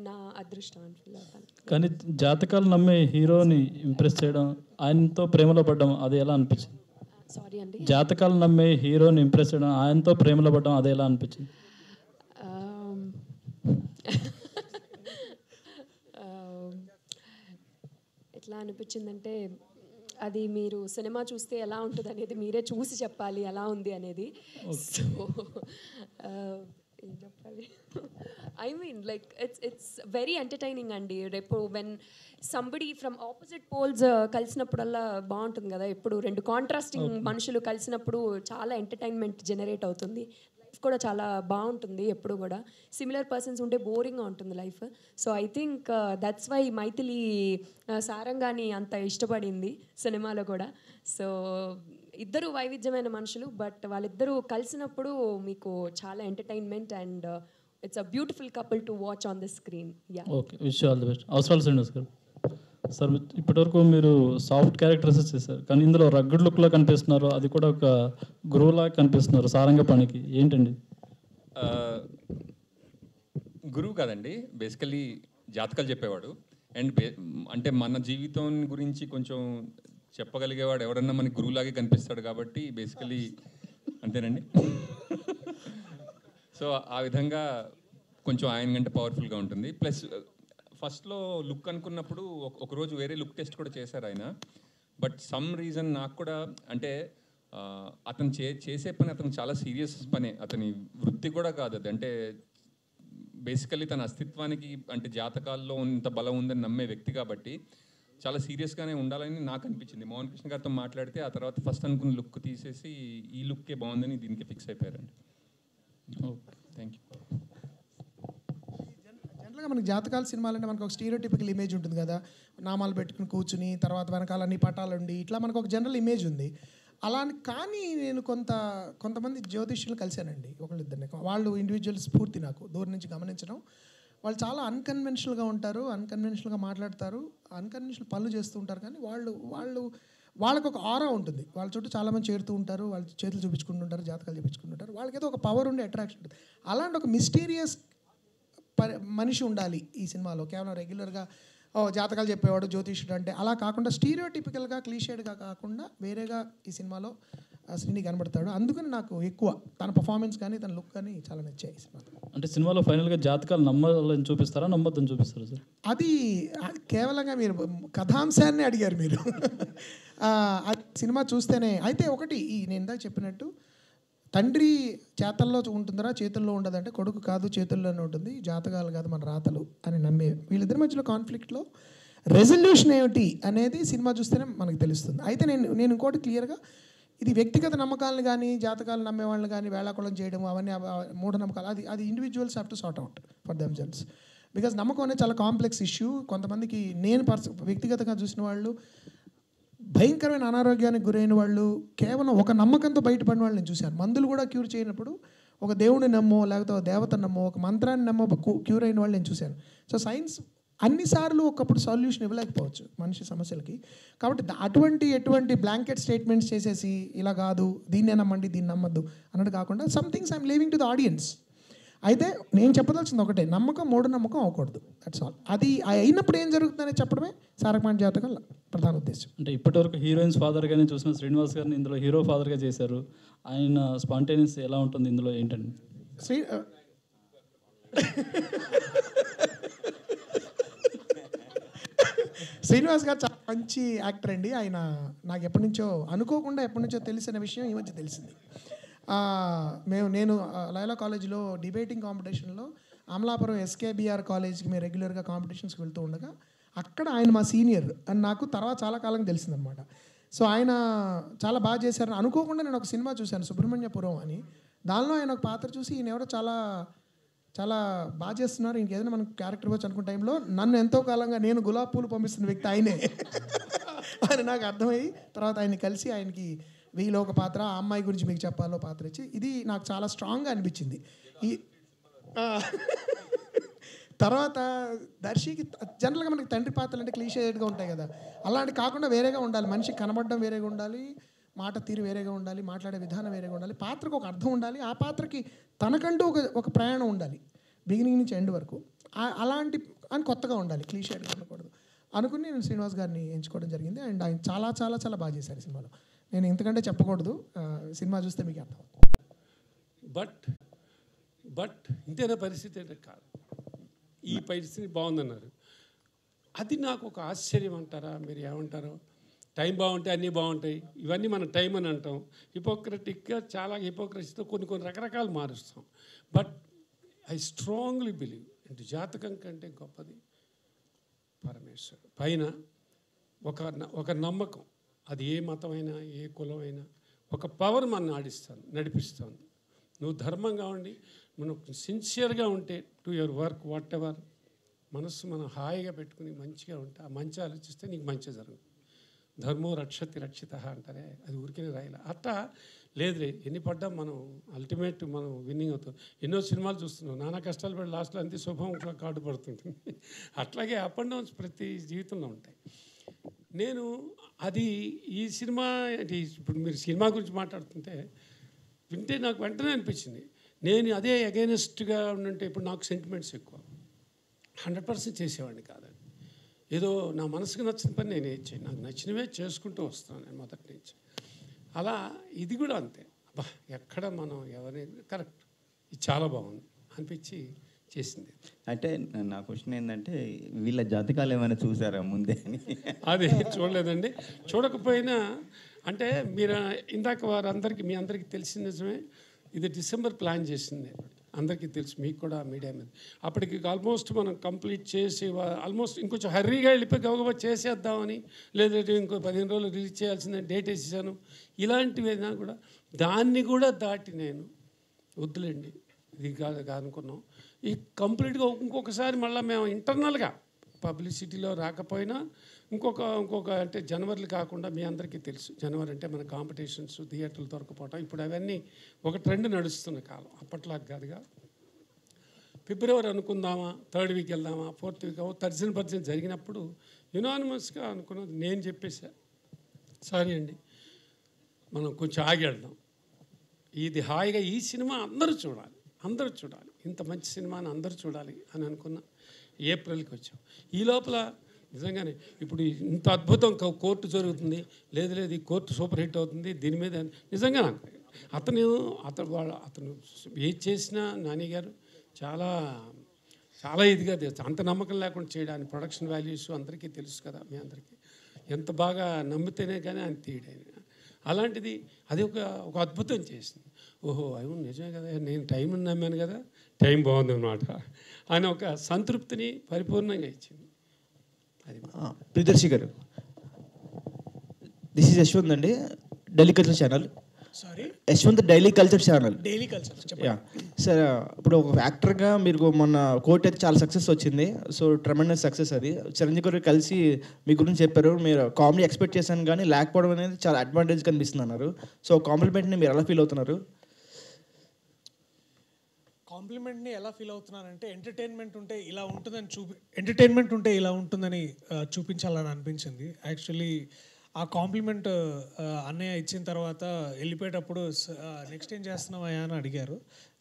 నా అదృష్టం అని ఫీల్ అవుతాను. కానీ జాతకాలు నమ్మే హీరోని ఇంప్రెస్ చేయడం, ఆయనతో ప్రేమలో పడ్డం అది ఎలా అనిపించింది? సారీ అండి, జాతకాలు నమ్మే హీరోని ఇంప్రెస్ చేయడం, ఆయనతో ప్రేమలో పడ్డం అది ఎలా అనిపించింది? ఎట్లా అనిపించిందంటే అది మీరు సినిమా చూస్తే ఎలా ఉంటుంది అనేది మీరే చూసి చెప్పాలి ఎలా ఉంది అనేది. సో ఏం చెప్పాలి, I mean like it's very entertaining అండి. రేపు when somebody from opposite poles కలిసినప్పుడల్లా బాగుంటుంది కదా, ఎప్పుడు రెండు కాంట్రాస్టింగ్ మనుషులు కలిసినప్పుడు చాలా ఎంటర్టైన్మెంట్ జనరేట్ అవుతుంది, లైఫ్ కూడా చాలా బాగుంటుంది. ఎప్పుడు కూడా సిమిలర్ పర్సన్స్ ఉంటే బోరింగ్గా ఉంటుంది life. So I think that's why Maithili Sarangani అంత ఇష్టపడింది సినిమాలో కూడా. సో ఇద్దరు వైవిధ్యమైన మనుషులు, బట్ వాళ్ళిద్దరూ కలిసినప్పుడు మీకు చాలా entertainment and it's a beautiful couple to watch on the screen. Yeah, okay, wish all the best. అవసరాలు శ్రీనివాస్ గారు, సార్ ఇప్పటివరకు మీరు సాఫ్ట్ క్యారెక్టర్స్ చేశారు, కానీ ఇందులో రగ్గడ్ లుక్లో కనిపిస్తున్నారు, అది కూడా ఒక గురువులా కనిపిస్తున్నారు సారంగ పనికి, ఏంటండి? గురువు కాదండి, బేసికలీ జాతకాలు చెప్పేవాడు. అండ్ అంటే మన జీవితం గురించి కొంచెం చెప్పగలిగేవాడు ఎవడన్నా మనకి గురువులాగే కనిపిస్తాడు కాబట్టి బేసికలీ అంతేనండి. సో ఆ విధంగా కొంచెం ఆయన కంటే పవర్ఫుల్గా ఉంటుంది. ప్లస్ ఫస్ట్లో లుక్ అనుకున్నప్పుడు ఒకరోజు వేరే లుక్ టెస్ట్ కూడా చేశారు ఆయన, బట్ సమ్ రీజన్ నాకు కూడా అంటే అతను చేసే పని అతను చాలా సీరియస్ పనే, అతని వృత్తి కూడా కాదు అది. అంటే బేసికల్లీ తన అస్తిత్వానికి అంటే జాతకాల్లో ఇంత బలం ఉందని నమ్మే వ్యక్తి కాబట్టి చాలా సీరియస్గానే ఉండాలని నాకు అనిపించింది. మోహన్ కృష్ణ గారితో మాట్లాడితే ఆ తర్వాత ఫస్ట్ అనుకున్న లుక్ తీసేసి ఈ లుక్కే బాగుందని దీనికి ఫిక్స్ అయిపోయారండి. Okay, thank you. జనరల్గా మనకి జాతకాల సినిమాలు అంటే మనకు ఒక స్టీరియోటిపికల్ ఇమేజ్ ఉంటుంది కదా, నామాలు పెట్టుకుని కూర్చుని తర్వాత వెనకాల అన్ని పటాలు ఉండి ఇట్లా మనకు ఒక జనరల్ ఇమేజ్ ఉంది. అలా కానీ నేను కొంతమంది జ్యోతిష్యులు కలిశానండి, ఒకళ్ళిద్దరిని. వాళ్ళు ఇండివిజువల్ స్ఫూర్తి నాకు దూరం నుంచి గమనించడం. వాళ్ళు చాలా అన్కన్వెన్షనల్గా ఉంటారు, అన్కన్వెన్షనల్గా మాట్లాడతారు, అన్కన్వెన్షనల్ పనులు చేస్తూ ఉంటారు. కానీ వాళ్ళకు ఒక ఆరా ఉంటుంది. వాళ్ళ చుట్టూ చాలామంది చేరుతూ ఉంటారు, వాళ్ళు చేతులు చూపించుకుంటుంటారు, జాతకాలు చూపించుకుంటుంటారు. వాళ్ళకి ఏదో ఒక పవర్ ఉండే అట్రాక్షన్ ఉంటుంది. అలాంటి ఒక మిస్టీరియస్ మనిషి ఉండాలి ఈ సినిమాలో. కేవలం రెగ్యులర్గా జాతకాలు చెప్పేవాడు జ్యోతిష్యుడు అంటే అలా కాకుండా స్టీరియోటిపికల్గా క్లీషేడ్గా కాకుండా వేరేగా ఈ సినిమాలో శ్రీని కనబడతాడు. అందుకని నాకు ఎక్కువ తన పర్ఫార్మెన్స్ కానీ తన లుక్ కానీ చాలా నచ్చాయి ఈ సినిమాలో. అంటే సినిమాలో ఫైనల్గా జాతకాలు నమ్మాలని చూపిస్తారా, నమ్మొద్దని చూపిస్తారా సార్? అది కేవలంగా మీరు కథాంశాన్ని అడిగారు మీరు. సినిమా చూస్తేనే అయితే ఒకటి నేను ఇందాక చెప్పినట్టు తండ్రి చేతల్లో ఉంటుందరా చేతుల్లో ఉండదంటే కొడుకు కాదు చేతుల్లోనే ఉంటుంది, జాతకాలు కాదు మన రాతలు అని నమ్మే వీళ్ళిద్దరి మధ్యలో కాన్ఫ్లిక్ట్లో రెజల్యూషన్ ఏమిటి అనేది సినిమా చూస్తేనే మనకు తెలుస్తుంది. అయితే నేను ఇంకోటి క్లియర్గా ఇది వ్యక్తిగత నమ్మకాలను కానీ జాతకాలు నమ్మే వాళ్ళని కానీ వేళాకుళం చేయడం అవన్నీ మూఢనమ్మకాలు అది individuals have to sort out for themselves. Because నమ్మకం అనేది చాలా కాంప్లెక్స్ ఇష్యూ. కొంతమందికి నేను వ్యక్తిగతంగా చూసిన వాళ్ళు భయంకరమైన అనారోగ్యానికి గురైన వాళ్ళు కేవలం ఒక నమ్మకంతో బయటపడిన వాళ్ళు నేను చూశాను. మందులు కూడా క్యూర్ చేయనప్పుడు ఒక దేవుడిని నమ్మో లేకపోతే ఒక దేవతను నమ్మో ఒక మంత్రాన్ని నమ్మో క్యూర్ అయిన వాళ్ళు నేను చూశాను. సో సైన్స్ అన్నిసార్లు ఒకప్పుడు సొల్యూషన్ ఇవ్వలేకపోవచ్చు మనిషి సమస్యలకి. కాబట్టి ఎటువంటి బ్లాంకెట్ స్టేట్మెంట్స్ చేసేసి ఇలా కాదు దీన్నే నమ్మండి దీన్ని నమ్మద్దు అన్నట్టు కాకుండా some things I'm leaving to the audience. అయితే నేను చెప్పదలసింది ఒకటే, నమ్మకం మూఢనమ్మకం అవ్వకూడదు, దట్స్ ఆల్. అది అయినప్పుడు ఏం జరుగుతుందని చెప్పడమే సారకమాండ జాతకం ప్రధాన ఉద్దేశం. అంటే ఇప్పటివరకు హీరోయిన్స్ ఫాదర్గానే చూసిన శ్రీనివాస్ గారిని ఇందులో హీరో ఫాదర్గా చేశారు. ఆయన స్పాంటేనియస్ ఎలా ఉంటుంది ఇందులో ఏంటండి? శ్రీనివాస్ గారు చాలా మంచి యాక్టర్ అండి. ఆయన నాకు ఎప్పటి నుంచో తెలిసిన విషయం ఈ మధ్య తెలిసింది. నేను లైలా కాలేజీలో డిబేటింగ్ కాంపిటీషన్లో అమలాపురం ఎస్కేబిఆర్ కాలేజ్కి మేము రెగ్యులర్గా కాంపిటీషన్స్కి వెళ్తూ ఉండగా అక్కడ ఆయన మా సీనియర్ అని నాకు తర్వాత చాలా కాలం తెలిసిందనమాట. సో ఆయన చాలా బాగా చేశారని అనుకోకుండా నేను ఒక సినిమా చూశాను సుబ్రహ్మణ్యపురం అని. దానిలో ఆయన ఒక పాత్ర చూసి ఈయన ఎవరో చాలా చాలా బాగా చేస్తున్నారు, ఇంకేదైనా మనకు క్యారెక్టర్ వచ్చి అనుకున్న టైంలో నన్ను ఎంతో కాలంగా నేను గులాబ్ పూలు పంపిస్తున్న వ్యక్తి ఆయనే అని నాకు అర్థమయ్యి తర్వాత ఆయన్ని కలిసి ఆయనకి వీలో ఒక పాత్ర ఆ అమ్మాయి గురించి మీకు చెప్పాలో పాత్ర ఇచ్చి ఇది నాకు చాలా స్ట్రాంగ్గా అనిపించింది. తర్వాత దర్శికి జనరల్గా మనకి తండ్రి పాత్రలు అంటే క్లీషేడ్గా ఉంటాయి కదా, అలాంటి కాకుండా వేరేగా ఉండాలి. మనిషికి కనబడడం వేరేగా ఉండాలి, మాట తీరు వేరేగా ఉండాలి, మాట్లాడే విధానం వేరేగా ఉండాలి, పాత్రకు ఒక అర్థం ఉండాలి, ఆ పాత్రకి తనకంటూ ఒక ప్రయాణం ఉండాలి బిగినింగ్ నుంచి ఎండ్ వరకు. అలాంటి అని కొత్తగా ఉండాలి, క్లీషేడ్గా ఉండకూడదు అనుకుని నేను శ్రీనివాస్ గారిని ఎంచుకోవడం జరిగింది. అండ్ ఆయన చాలా చాలా చాలా బాగా చేశారు ఈ సినిమాలో. నేను ఇంతకంటే చెప్పకూడదు, సినిమా చూస్తే మీకు అర్థం. బట్ ఇంతేనా పరిస్థితి అంటే కాదు, ఈ పరిస్థితి బాగుందన్నారు. అది నాకు ఒక ఆశ్చర్యం అంటారా, మీరు ఏమంటారో? టైం బాగుంటే అన్నీ బాగుంటాయి, ఇవన్నీ మన టైం అని అంటాం. హిపోక్రటిక్గా చాలా హిపోక్రసీతో కొన్ని రకరకాలు మారుస్తాం. బట్ ఐ స్ట్రాంగ్లీ బిలీవ్ అంటే జాతకం కంటే గొప్పది పరమేశ్వరుడు పైన ఒక నమ్మకం. అది ఏ మతమైనా ఏ కులమైనా ఒక పవర్ మన నడిపిస్తాను. నువ్వు ధర్మంగా ఉండి మనం సిన్సియర్గా ఉంటే to your work what ever, మనస్సు మనం హాయిగా పెట్టుకుని మంచిగా ఉంటే ఆ మంచి ఆలోచిస్తే నీకు మంచి జరుగుతుంది. ధర్మో రక్షతి రక్షిత అంటారే, అది ఊరికే రాయాలి. అట్టా లేదులే ఎన్ని పడ్డా మనం అల్టిమేట్ మనం విన్నింగ్ అవుతాం. ఎన్నో సినిమాలు చూస్తున్నాం, నానా కష్టాలు పడి లాస్ట్లో అంతే శుభం కార్డు పడుతుంటుంది. అట్లాగే అప్ అండ్ డౌన్స్ ప్రతి జీవితంలో ఉంటాయి. నేను అది ఈ సినిమా అంటే ఇప్పుడు మీరు సినిమా గురించి మాట్లాడుతుంటే వింటే నాకు వెంటనే అనిపించింది, నేను అదే అగైనెస్ట్గా ఉంటే ఇప్పుడు నాకు సెంటిమెంట్స్ ఎక్కువ, 100% చేసేవాడిని కాదండి. ఏదో నా మనసుకు నచ్చిన పని నేను ఏం చేయను, నాకు నచ్చినవే చేసుకుంటూ వస్తాను నేను మొదటి నుంచి. అలా ఇది కూడా అంతే. అబ్బా ఎక్కడ మనం ఎవరైనా కరెక్ట్, ఇది చాలా బాగుంది అనిపించి చేసింది. అంటే నా క్వశ్చన్ ఏంటంటే వీళ్ళ జాతకాలు ఏమైనా చూసారా ముందే అని? అది చూడలేదండి. చూడకపోయినా అంటే మీరు ఇందాక వారందరికీ మీ అందరికీ తెలిసిన నిజమే, ఇది డిసెంబర్ ప్లాన్ చేసింది, అందరికీ తెలుసు, మీకు కూడా మీడియా మీద. అప్పటికి ఆల్మోస్ట్ మనం కంప్లీట్ చేసి ఆల్మోస్ట్ ఇంకొంచెం హర్రీగా వెళ్ళిపోయి గబగబా చేసేద్దామని, లేదంటే ఇంకో 15 రోజులు రిలీజ్ చేయాల్సిందని డేట్ వేసేసాను. ఇలాంటివైనా కూడా దాన్ని కూడా దాటి నేను వద్దులేండి ఇది కాదు అనుకున్నాం. ఈ కంప్లీట్గా ఇంకొకసారి మళ్ళీ మేము ఇంటర్నల్గా పబ్లిసిటీలో రాకపోయినా ఇంకొక అంటే జనవరిలు కాకుండా మీ అందరికీ తెలుసు, జనవరి అంటే మన కాంపిటీషన్స్, థియేటర్లు దొరకపోవటం, ఇప్పుడు అవన్నీ ఒక ట్రెండ్ నడుస్తున్న కాలం. అప్పట్లాగా కాదుగా. ఫిబ్రవరి అనుకుందామా, 3rd వీక్ వెళ్దామా, 4th వీక్ తర్జన జరిగినప్పుడు యునానిమస్గా అనుకున్నది నేను చెప్పేసా, సారీ అండి మనం కొంచెం ఆగి వెళ్దాం, ఇది హాయిగా ఈ సినిమా అందరూ చూడాలి, ఇంత మంచి సినిమాని అందరూ చూడాలి అని అనుకున్న ఏప్రిల్కి వచ్చాం. ఈ లోపల నిజంగానే ఇప్పుడు ఇంత అద్భుతం కోర్టు జరుగుతుంది, లేదు ఈ కోర్టు సూపర్ హిట్ అవుతుంది, దీని మీద నిజంగా నాకు అతను ఏది చేసినా నాని గారు చాలా చాలా ఇదిగా అంత నమ్మకం లేకుండా చేయడానికి ప్రొడక్షన్ వాల్యూస్ అందరికీ తెలుసు కదా, మీ అందరికీ ఎంత బాగా నమ్మితేనే కానీ ఆయన తీయడానికి. అలాంటిది అది ఒక అద్భుతం చేసింది. ఓహో అవును నిజమే కదా, నేను టైంని నమ్మాను కదా, టైం బాగుంది అన్నమాట అని ఒక సంతృప్తిని పరిపూర్ణంగా ఇచ్చింది. అది ప్రియదర్శి గారు, దిస్ ఈజ్ యశ్వంత్ అండి, daily culture channel. Sorry, Yashwant daily culture channel. Daily culture. Yeah sir, ఇప్పుడు ఒక యాక్టర్గా మీరు మొన్న కోర్ట్ అయితే చాలా సక్సెస్ వచ్చింది, సో ట్రెమెండస్ సక్సెస్ అది. చిరంజీవి గారు కలిసి మీ గురించి చెప్పారు, మీరు కామెడీ ఎక్స్పెక్ట్ చేశాను కానీ లేకపోవడం అనేది చాలా అడ్వాంటేజ్ కనిపిస్తుంది అన్నారు. సో కాంప్లిమెంట్ని మీరు ఎలా ఫీల్ అవుతున్నారు? కాంప్లిమెంట్ని ఎలా ఫీల్ అవుతున్నానంటే ఎంటర్టైన్మెంట్ ఉంటే ఇలా ఉంటుందని చూపించాలని అనిపించింది. యాక్చువల్లీ ఆ కాంప్లిమెంట్ అన్నయ్య ఇచ్చిన తర్వాత వెళ్ళిపోయేటప్పుడు నెక్స్ట్ ఏం చేస్తున్నావా అని అడిగారు.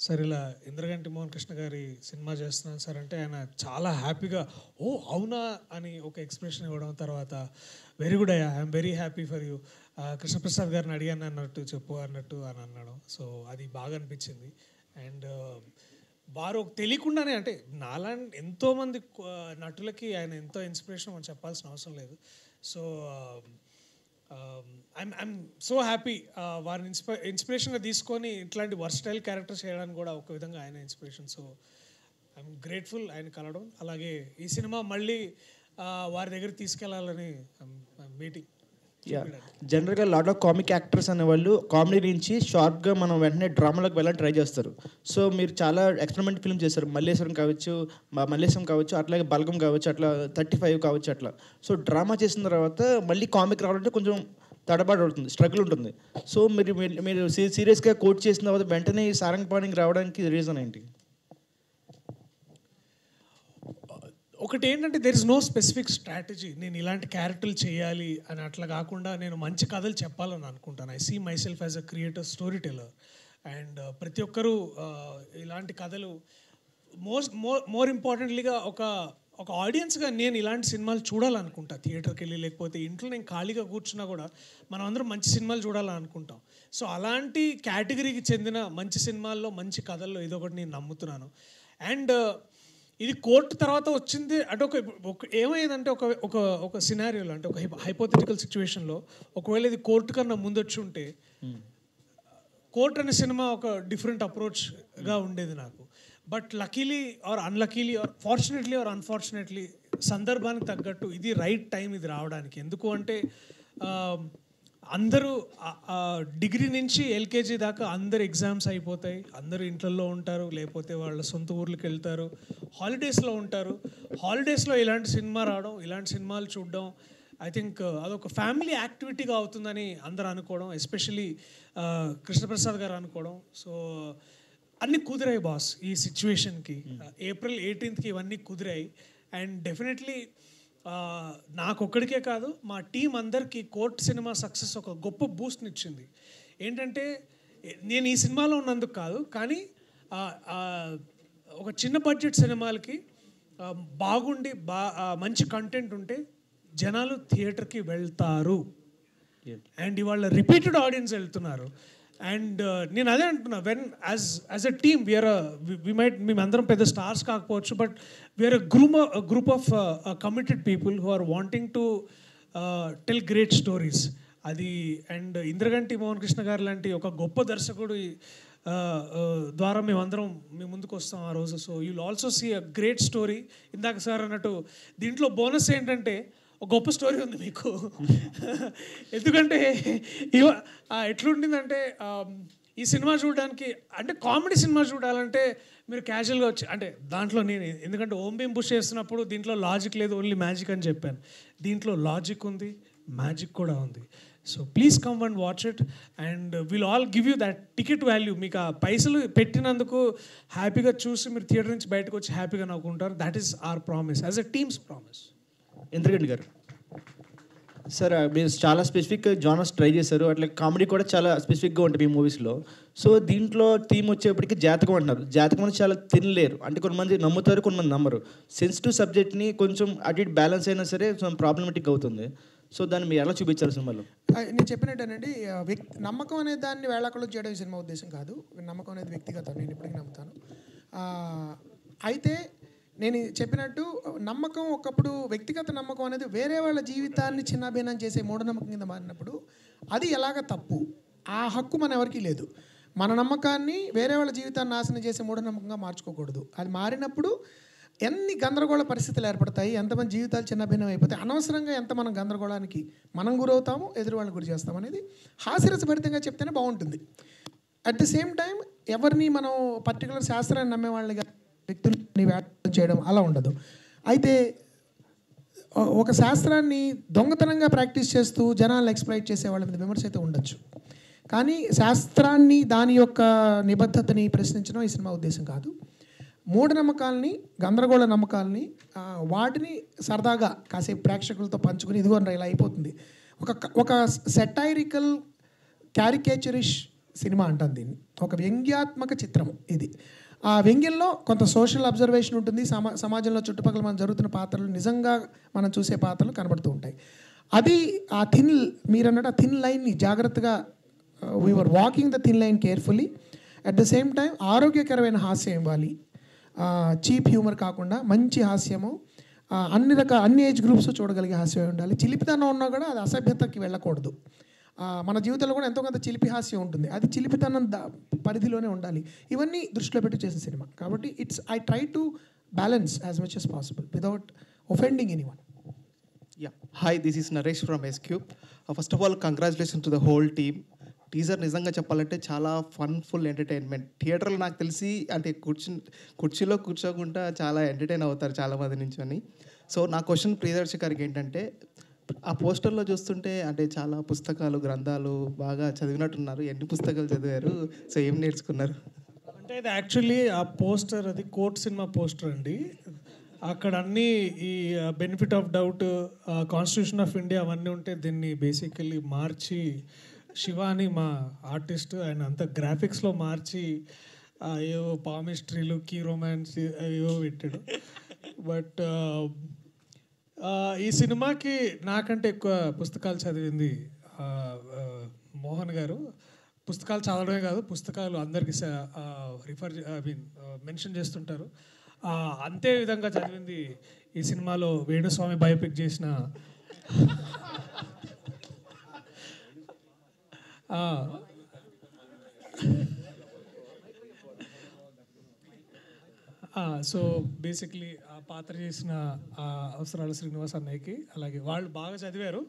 సార్ ఇలా ఇంద్రగంటి మోహన్ కృష్ణ గారి సినిమా చేస్తున్నాను సార్ అంటే ఆయన చాలా హ్యాపీగా ఓ అవునా అని ఒక ఎక్స్ప్రెషన్ ఇవ్వడం, తర్వాత వెరీ గుడ్ అయ్యా, I'm very happy for you, Krishnaprasad గారిని అడిగాను అన్నట్టు చెప్పు అన్నట్టు అని అన్నాడు. సో అది బాగా అనిపించింది. అండ్ వారు తెలియకుండానే అంటే నాలాంటి ఎంతోమంది నటులకి ఆయన ఎంతో ఇన్స్పిరేషన్ మనం చెప్పాల్సిన అవసరం లేదు. సో ఐఎమ్ సో హ్యాపీ వారిని ఇన్స్పిరేషన్గా తీసుకొని ఇట్లాంటి వర్స్టైల్ క్యారెక్టర్స్ చేయడానికి కూడా ఒక విధంగా ఆయన ఇన్స్పిరేషన్. సో ఐఎమ్ గ్రేట్ఫుల్ ఆయన కలవడం. అలాగే ఈ సినిమా మళ్ళీ వారి దగ్గర తీసుకెళ్లాలని మీటింగ్. జనరల్గా లాట్ ఆఫ్ కామిక్ యాక్టర్స్ అనేవాళ్ళు కామెడీ నుంచి షార్ప్గా మనం వెంటనే డ్రామాలోకి వెళ్ళాలని ట్రై చేస్తారు. సో మీరు చాలా ఎక్స్పెరిమెంట్ ఫిల్మ్ చేస్తారు, మల్లేశ్వరం కావచ్చు, అట్లాగే బల్గం కావచ్చు, అట్లా 35 కావచ్చు అట్లా. సో డ్రామా చేసిన తర్వాత మళ్ళీ కామిక్ రావాలంటే కొంచెం తడబాటు అవుతుంది, స్ట్రగుల్ ఉంటుంది. సో మీరు సీరియస్గా కోట్ చేసిన తర్వాత వెంటనే ఈ సారంగపాణికి రావడానికి రీజన్ ఏంటి? ఒకటి ఏంటంటే there is no specific strategy, నేను ఇలాంటి క్యారెక్టర్లు చేయాలి అని అట్లా కాకుండా నేను మంచి కథలు చెప్పాలని అనుకుంటాను. I see myself as a creator, story teller. And ప్రతి ఒక్కరూ ఇలాంటి కథలు మోర్ ఇంపార్టెంట్లీగా ఒక ఆడియన్స్గా నేను ఇలాంటి సినిమాలు చూడాలనుకుంటా. థియేటర్కి వెళ్ళి లేకపోతే ఇంట్లో నేను ఖాళీగా కూర్చున్నా కూడా మనం అందరం మంచి సినిమాలు చూడాలని అనుకుంటాం. సో అలాంటి కేటగిరీకి చెందిన మంచి సినిమాల్లో, మంచి కథల్లో ఇదొకటి నేను నమ్ముతున్నాను. అండ్ ఇది కోర్టు తర్వాత వచ్చింది అంటే ఒక ఏమైందంటే ఒక సినారియోలో అంటే ఒక హైపోథెటికల్ సిచ్యువేషన్లో ఒకవేళ ఇది కోర్టు కన్నా ముందు వచ్చి ఉంటే కోర్ట్ అనే సినిమా ఒక డిఫరెంట్ అప్రోచ్గా ఉండేది నాకు. But luckily or unluckily or fortunately or unfortunately సందర్భానికి తగ్గట్టు ఇది రైట్ టైం ఇది రావడానికి. ఎందుకు అంటే అందరూ డిగ్రీ నుంచి ఎల్కేజీ దాకా అందరు ఎగ్జామ్స్ అయిపోతాయి, అందరూ ఇంట్లో ఉంటారు, లేకపోతే వాళ్ళ సొంత ఊర్లకు వెళ్తారు, హాలిడేస్లో ఉంటారు. హాలిడేస్లో ఇలాంటి సినిమా రావడం, ఇలాంటి సినిమాలు చూడడం ఐ థింక్ అదొక ఫ్యామిలీ యాక్టివిటీగా అవుతుందని అందరూ అనుకోవడం, ఎస్పెషలీ కృష్ణప్రసాద్ గారు అనుకోవడం. సో అన్నీ కుదిరాయి బాస్ ఈ సిచ్యువేషన్కి. April 18th ఇవన్నీ కుదిరాయి. అండ్ డెఫినెట్లీ నాకొక్కడికే కాదు మా టీం అందరికీ కోర్ట్ సినిమా సక్సెస్ ఒక గొప్ప బూస్ట్ని ఇచ్చింది. ఏంటంటే నేను ఈ సినిమాలో ఉన్నందుకు కాదు, కానీ ఒక చిన్న బడ్జెట్ సినిమాలకి బాగుండి మంచి కంటెంట్ ఉంటే జనాలు థియేటర్కి వెళ్తారు. అండ్ ఇవాళ రిపీటెడ్ ఆడియన్స్ వెళ్తున్నారు. అండ్ నేను అదే అంటున్నా, వెన్ యాజ్ అ టీమ్ మేమందరం పెద్ద స్టార్స్ కాకపోవచ్చు, but we're group of committed people who are wanting to tell great stories. అది అండ్ ఇంద్రగంటి మోహన్ కృష్ణ గారు లాంటి ఒక గొప్ప దర్శకుడు ద్వారా మేమందరం మీ ముందుకు వస్తాం ఆ రోజు. So you will also see a great story. ఇందాక సార్ అన్నట్టు దీంట్లో బోనస్ ఏంటంటే ఒక గొప్ప స్టోరీ ఉంది మీకు. ఎందుకంటే ఎట్లుండిందంటే ఈ సినిమా చూడడానికి అంటే కామెడీ సినిమా చూడాలంటే మీరు క్యాజువల్గా వచ్చి అంటే దాంట్లో నేను ఎందుకంటే ఓం భీమ్ పుష్ చేస్తున్నప్పుడు దీంట్లో లాజిక్ లేదు, ఓన్లీ మ్యాజిక్ అని చెప్పాను. దీంట్లో లాజిక్ ఉంది, మ్యాజిక్ కూడా ఉంది. So please come and watch it and will all give you that ticket value. మీకు ఆ పైసలు పెట్టినందుకు హ్యాపీగా చూసి మీరు థియేటర్ నుంచి బయటకు వచ్చి హ్యాపీగా నవ్వుకుంటారు. That is our promise as a team's promise. Indraganti garu sir, మీరు చాలా స్పెసిఫిక్ జానర్స్ ట్రై చేశారు, అట్లా కామెడీ కూడా చాలా స్పెసిఫిక్గా ఉంటుంది మీ మూవీస్లో. సో దీంట్లో థీమ్ వచ్చేప్పటికి జాతకం అంటున్నారు. జాతకం అని చాలా తినలేరు, అంటే కొంతమంది నమ్ముతారు, కొంతమంది నమ్మరు. సెన్సిటివ్ సబ్జెక్ట్ని కొంచెం అటు ఇటు బ్యాలెన్స్ అయినా సరే కొంచెం ప్రాబ్లమేటిక్ అవుతుంది. సో దాన్ని మీరు ఎలా చూపించారు సినిమాలో? నేను చెప్పినట్టేనండి, నమ్మకం అనే దాన్ని వేళాకులు చేయడం సినిమా ఉద్దేశం కాదు. నమ్మకం అనేది వ్యక్తిగతం, నేను ఇప్పటికీ నమ్ముతాను. అయితే నేను చెప్పినట్టు నమ్మకం ఒకప్పుడు వ్యక్తిగత నమ్మకం అనేది వేరే వాళ్ళ జీవితాన్ని చిన్నాభిన్నం చేసే మూఢనమ్మకం కింద మారినప్పుడు అది ఎలాగ తప్పు. ఆ హక్కు మన ఎవరికీ లేదు. మన నమ్మకాన్ని వేరే వాళ్ళ జీవితాన్ని నాశనం చేసే మూఢనమ్మకంగా మార్చుకోకూడదు. అది మారినప్పుడు ఎన్ని గందరగోళ పరిస్థితులు ఏర్పడతాయి, ఎంతమంది జీవితాలు చిన్నభిన్నం అయిపోతాయి, అనవసరంగా ఎంత మనం గందరగోళానికి మనం గురవుతాము, ఎదురు వాళ్ళని గురి చేస్తాం అనేది హాస్యరసభరితంగా చెప్తేనే బాగుంటుంది. అట్ ద సేమ్ టైం ఎవరిని మనం పర్టికులర్ శాస్త్రాన్ని నమ్మే వాళ్ళని వ్యక్తులని వ్యాఖ్యానం చేయడం అలా ఉండదు. అయితే ఒక శాస్త్రాన్ని దొంగతనంగా ప్రాక్టీస్ చేస్తూ జనాలను ఎక్స్ప్లైట్ చేసే వాళ్ళ మీద విమర్శ అయితే ఉండొచ్చు, కానీ శాస్త్రాన్ని దాని యొక్క నిబద్ధతని ప్రశ్నించడం ఈ సినిమా ఉద్దేశం కాదు. మూఢనమ్మకాలని, గందరగోళ నమ్మకాలని వాటిని సరదాగా కాసేపు ప్రేక్షకులతో పంచుకుని ఇదిగో ఇలా అయిపోతుంది. ఒక సెటైరికల్ క్యారికేచరిష్ సినిమా అంటాను దీన్ని, ఒక వ్యంగ్యాత్మక చిత్రము ఇది. ఆ వ్యంగ్యంలో కొంత సోషల్ అబ్జర్వేషన్ ఉంటుంది, సమాజంలో చుట్టుపక్కల మనం జరుగుతున్న పాత్రలు నిజంగా మనం చూసే పాత్రలు కనబడుతూ ఉంటాయి. అది ఆ థిన్, మీరు అన్నట్టు ఆ థిన్ లైన్ని జాగ్రత్తగా we're walking the thin line carefully. At the same time ఆరోగ్యకరమైన హాస్యం ఇవ్వాలి, చీప్ హ్యూమర్ కాకుండా మంచి హాస్యము, అన్ని ఏజ్ గ్రూప్స్ చూడగలిగే హాస్యం ఉండాలి. చిలిపితనం ఉన్నా కూడా అది అసభ్యతకి వెళ్ళకూడదు. మన జీవితంలో కూడా ఎంతో కొంత చిలిపి హాస్యం ఉంటుంది, అది చిలిపితనం పరిధిలోనే ఉండాలి. ఇవన్నీ దృష్టిలో పెట్టి చేసే సినిమా కాబట్టి I try to balance as much as possible without offending anyone. Yeah. Hi, this is Naresh from S-Cube. First of all, congratulations to the whole team. Teaser నిజంగా చెప్పాలంటే చాలా ఫుల్ ఎంటర్టైన్మెంట్. థియేటర్లో నాకు తెలిసి అంటే కుర్చీలో కూర్చోకుండా చాలా ఎంటర్టైన్ అవుతారు చాలామంది నుంచొని. సో నా క్వశ్చన్ ప్రియదర్శి గారికి ఏంటంటే, ఆ పోస్టర్లో చూస్తుంటే అంటే చాలా పుస్తకాలు, గ్రంథాలు బాగా చదివినట్టున్నారు. ఎన్ని పుస్తకాలు చదివారు? సో ఏం నేర్చుకున్నారు? అంటే ఇది యాక్చువల్లీ ఆ పోస్టర్ అది కోర్ట్ సినిమా పోస్టర్ అండి. అక్కడ అన్నీ ఈ benefit of doubt, constitution of India అవన్నీ ఉంటే దీన్ని బేసికల్లీ మార్చి శివ అని మా ఆర్టిస్ట్ ఆయన అంతా గ్రాఫిక్స్లో మార్చి ఏవో పామిస్ట్రీలు, కీ రొమాన్స్ ఏవో పెట్టాడు. బట్ ఈ సినిమాకి నాకంటే ఎక్కువ పుస్తకాలు చదివింది మోహన్ గారు. పుస్తకాలు చదవడమే కాదు, పుస్తకాలు అందరికీ మెన్షన్ చేస్తుంటారు. అంతే విధంగా చదివింది ఈ సినిమాలో వేణుస్వామి బయోపిక్ చేసిన సో బేసిక్లీ ఆ పాత్ర చేసిన అవసరాల శ్రీనివాస్ అన్నయ్యకి, అలాగే వాళ్ళు బాగా చదివారు.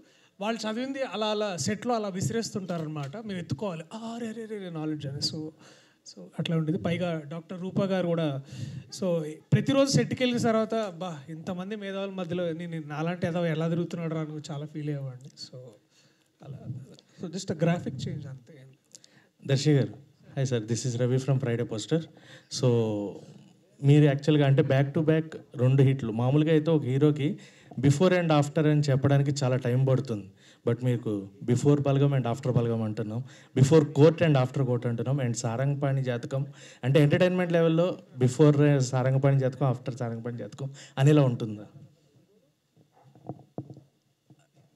వాళ్ళు చదివింది అలా అలా సెట్లో అలా విసిరేస్తుంటారు అనమాట, మేము ఎత్తుకోవాలి రే నాలెడ్జ్ అని. సో అట్లా ఉండేది. పైగా డాక్టర్ రూపా గారు కూడా సో ప్రతిరోజు సెట్కి వెళ్ళిన తర్వాత ఇంతమంది మేధావుల మధ్యలో నేను నాలాంటి ఏదో ఎలా తిరుగుతున్నాడు అని చాలా ఫీల్ అయ్యేవాడిని. సో అలా సో జస్ట్ గ్రాఫిక్ చేంజ్ అంతే. దర్శి గారు, hi sir, this is Ravi from Friday poster. So మీరు యాక్చువల్గా అంటే బ్యాక్ టు బ్యాక్ 2 హిట్లు. మామూలుగా అయితే ఒక హీరోకి బిఫోర్ అండ్ ఆఫ్టర్ అని చెప్పడానికి చాలా టైం పడుతుంది, బట్ మీకు బిఫోర్ బలగం అండ్ ఆఫ్టర్ బలగం అంటున్నాం, before court and after court అంటున్నాం, అండ్ సారంగపాణి జాతకం అంటే ఎంటర్టైన్మెంట్ లెవెల్లో బిఫోర్ సారంగపాణి జాతకం, ఆఫ్టర్ సారంగపాణి జాతకం అనేలా ఉంటుందా?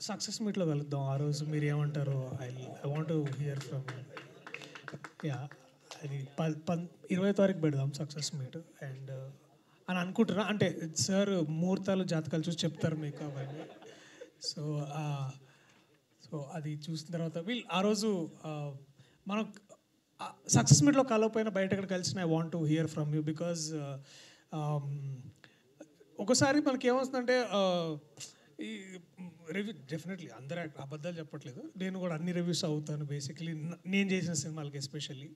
సక్సెస్ మీట్లో కలుద్దాం ఆ రోజు, మీరు ఏమంటారు? I want to hear from yeah. అది 20వ తారీఖు పెడదాం సక్సెస్ మీట్ అండ్ అని అనుకుంటున్నా. అంటే సార్ ముహూర్తాలు, జాతకాలు చూసి చెప్తారు మీకు అవన్నీ. సో అది చూసిన తర్వాత వీళ్ళు ఆ రోజు మనం సక్సెస్ మీట్లో కలవపోయినా బయట ఎక్కడ కలిసిన I want to hear from you because ఒకసారి మనకి ఏమవుతుందంటే ఈ రివ్యూ డెఫినెట్లీ అందరూ అబద్ధాలు చెప్పట్లేదు, నేను కూడా అన్ని రివ్యూస్ అవుతాను బేసిక్లీ నేను చేసిన సినిమాలకి ఎస్పెషల్లీ.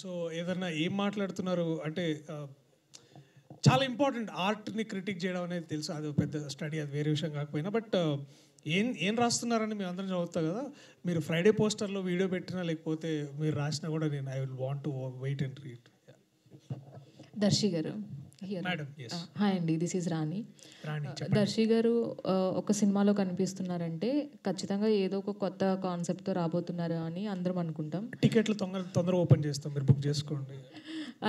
సో ఏదన్నా ఏం మాట్లాడుతున్నారు అంటే చాలా ఇంపార్టెంట్ ఆర్ట్ని క్రిటిక్ చేయడం అనేది తెలుసు, అది పెద్ద స్టడీ, అది వేరే విషయం కాకపోయినా. బట్ ఏం రాస్తున్నారని మేము అందరం చదువుతాం కదా, మీరు ఫ్రైడే పోస్టర్లో వీడియో పెట్టినా లేకపోతే మీరు రాసినా కూడా నేను I will want to wait and read. Darshi garu madam, hi అండి, దిస్ ఈజ్ రాణి. దర్శి గారు ఒక సినిమాలో కనిపిస్తున్నారంటే ఖచ్చితంగా ఏదో ఒక కొత్త కాన్సెప్ట్తో రాబోతున్నారు అని అందరం అనుకుంటాం. టికెట్లు తొందరగా ఓపెన్ చేస్తాం, మీరు బుక్ చేసుకోండి.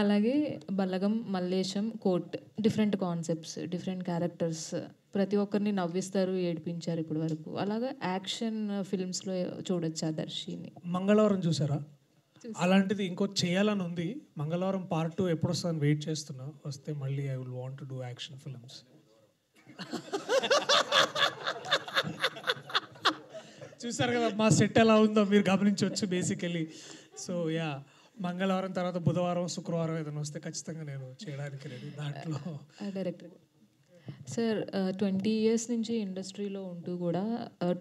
అలాగే Balagam, Mallesham, court, different concepts, different characters, ప్రతి ఒక్కరిని నవ్విస్తారు, ఏడిపించారు ఇప్పటి వరకు. అలాగే యాక్షన్ ఫిల్మ్స్లో చూడొచ్చు ఆ దర్శిని. మంగళవారం చూసారా? అలాంటిది ఇంకో చేయాలని ఉంది. మంగళవారం పార్ట్ 2 ఎప్పుడు వస్తుందని వెయిట్ చేస్తున్నా, వస్తే మళ్ళీ I will want to do action films. చూసారు కదా మా సెట్ ఎలా ఉందో మీరు గమనించవచ్చు బేసికలీ. సో యా, మంగళవారం తర్వాత బుధవారం, శుక్రవారం ఏదైనా వస్తే ఖచ్చితంగా నేను చేయడానికి రెడీ. దాంట్లో డైరెక్టర్ సార్ 20 years నుంచి ఇండస్ట్రీలో ఉంటూ కూడా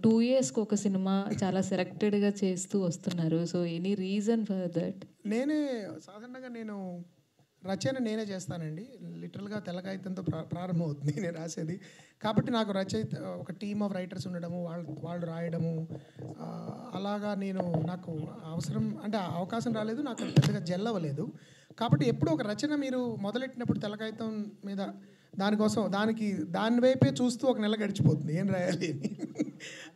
2 yearsకి ఒక సినిమా చాలా సెలెక్టెడ్గా చేస్తూ వస్తున్నారు. So any reason for that? సాధారణంగా నేను రచన నేనే చేస్తానండి. లిటరల్గా తెల్లకాగితంతో ప్రారంభమవుతుంది నేను రాసేది. కాబట్టి నాకు రచయిత ఒక టీమ్ ఆఫ్ రైటర్స్ ఉండడము, వాళ్ళు రాయడము, అలాగా నాకు అవసరం అంటే అవకాశం రాలేదు, నాకు పెద్దగా జెల్లవలేదు. కాబట్టి ఎప్పుడు ఒక రచన మీరు మొదలెట్టినప్పుడు తెల్లకాగితం మీద దాని వైపే చూస్తూ ఒక నెల గడిచిపోతుంది ఏం రాయాలి అని.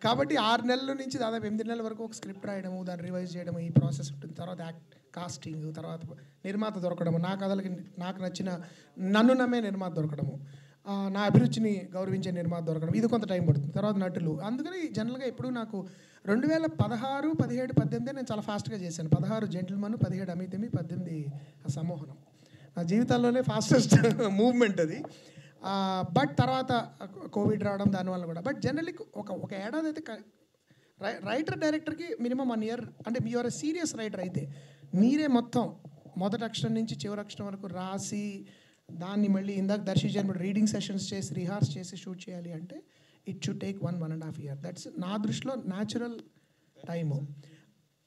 కాబట్టి 6 నెలల నుంచి దాదాపు 8 నెలల వరకు ఒక స్క్రిప్ట్ రాయడము, దాన్ని రివైజ్ చేయడము, ఈ ప్రాసెస్ ఉంటుంది. తర్వాత కాస్టింగ్, తర్వాత నిర్మాత దొరకడము, నా కథలకి నాకు నచ్చిన నన్ను నమ్మే నిర్మాత దొరకడము, నా అభిరుచిని గౌరవించే నిర్మాత దొరకడం, ఇది కొంత టైం పడుతుంది. తర్వాత నటులు. అందుకని జనరల్గా ఎప్పుడు నాకు 2016, 17, 18 నేను చాలా ఫాస్ట్గా చేశాను. 16 జెంటిల్మన్, 17 అమితమి, 18 సమోహనం. నా జీవితంలోనే ఫాస్టెస్ట్ మూవ్మెంట్ అది. బట్ తర్వాత కోవిడ్ రావడం దానివల్ల కూడా. బట్ జనరల్లీ ఒక ఏడాది అయితే రైటర్ డైరెక్టర్కి మినిమం 1 year, అంటే మీరు సీరియస్ రైటర్ అయితే మీరే మొత్తం మొదటి అక్షరం నుంచి చివరి అక్షరం వరకు రాసి దాన్ని మళ్ళీ ఇందాక దర్శి చెప్పిన రీడింగ్ సెషన్స్ చేసి రిహార్స్ చేసి షూట్ చేయాలి అంటే it should take 1.5 years. That's నా దృష్టిలో న్యాచురల్ టైము.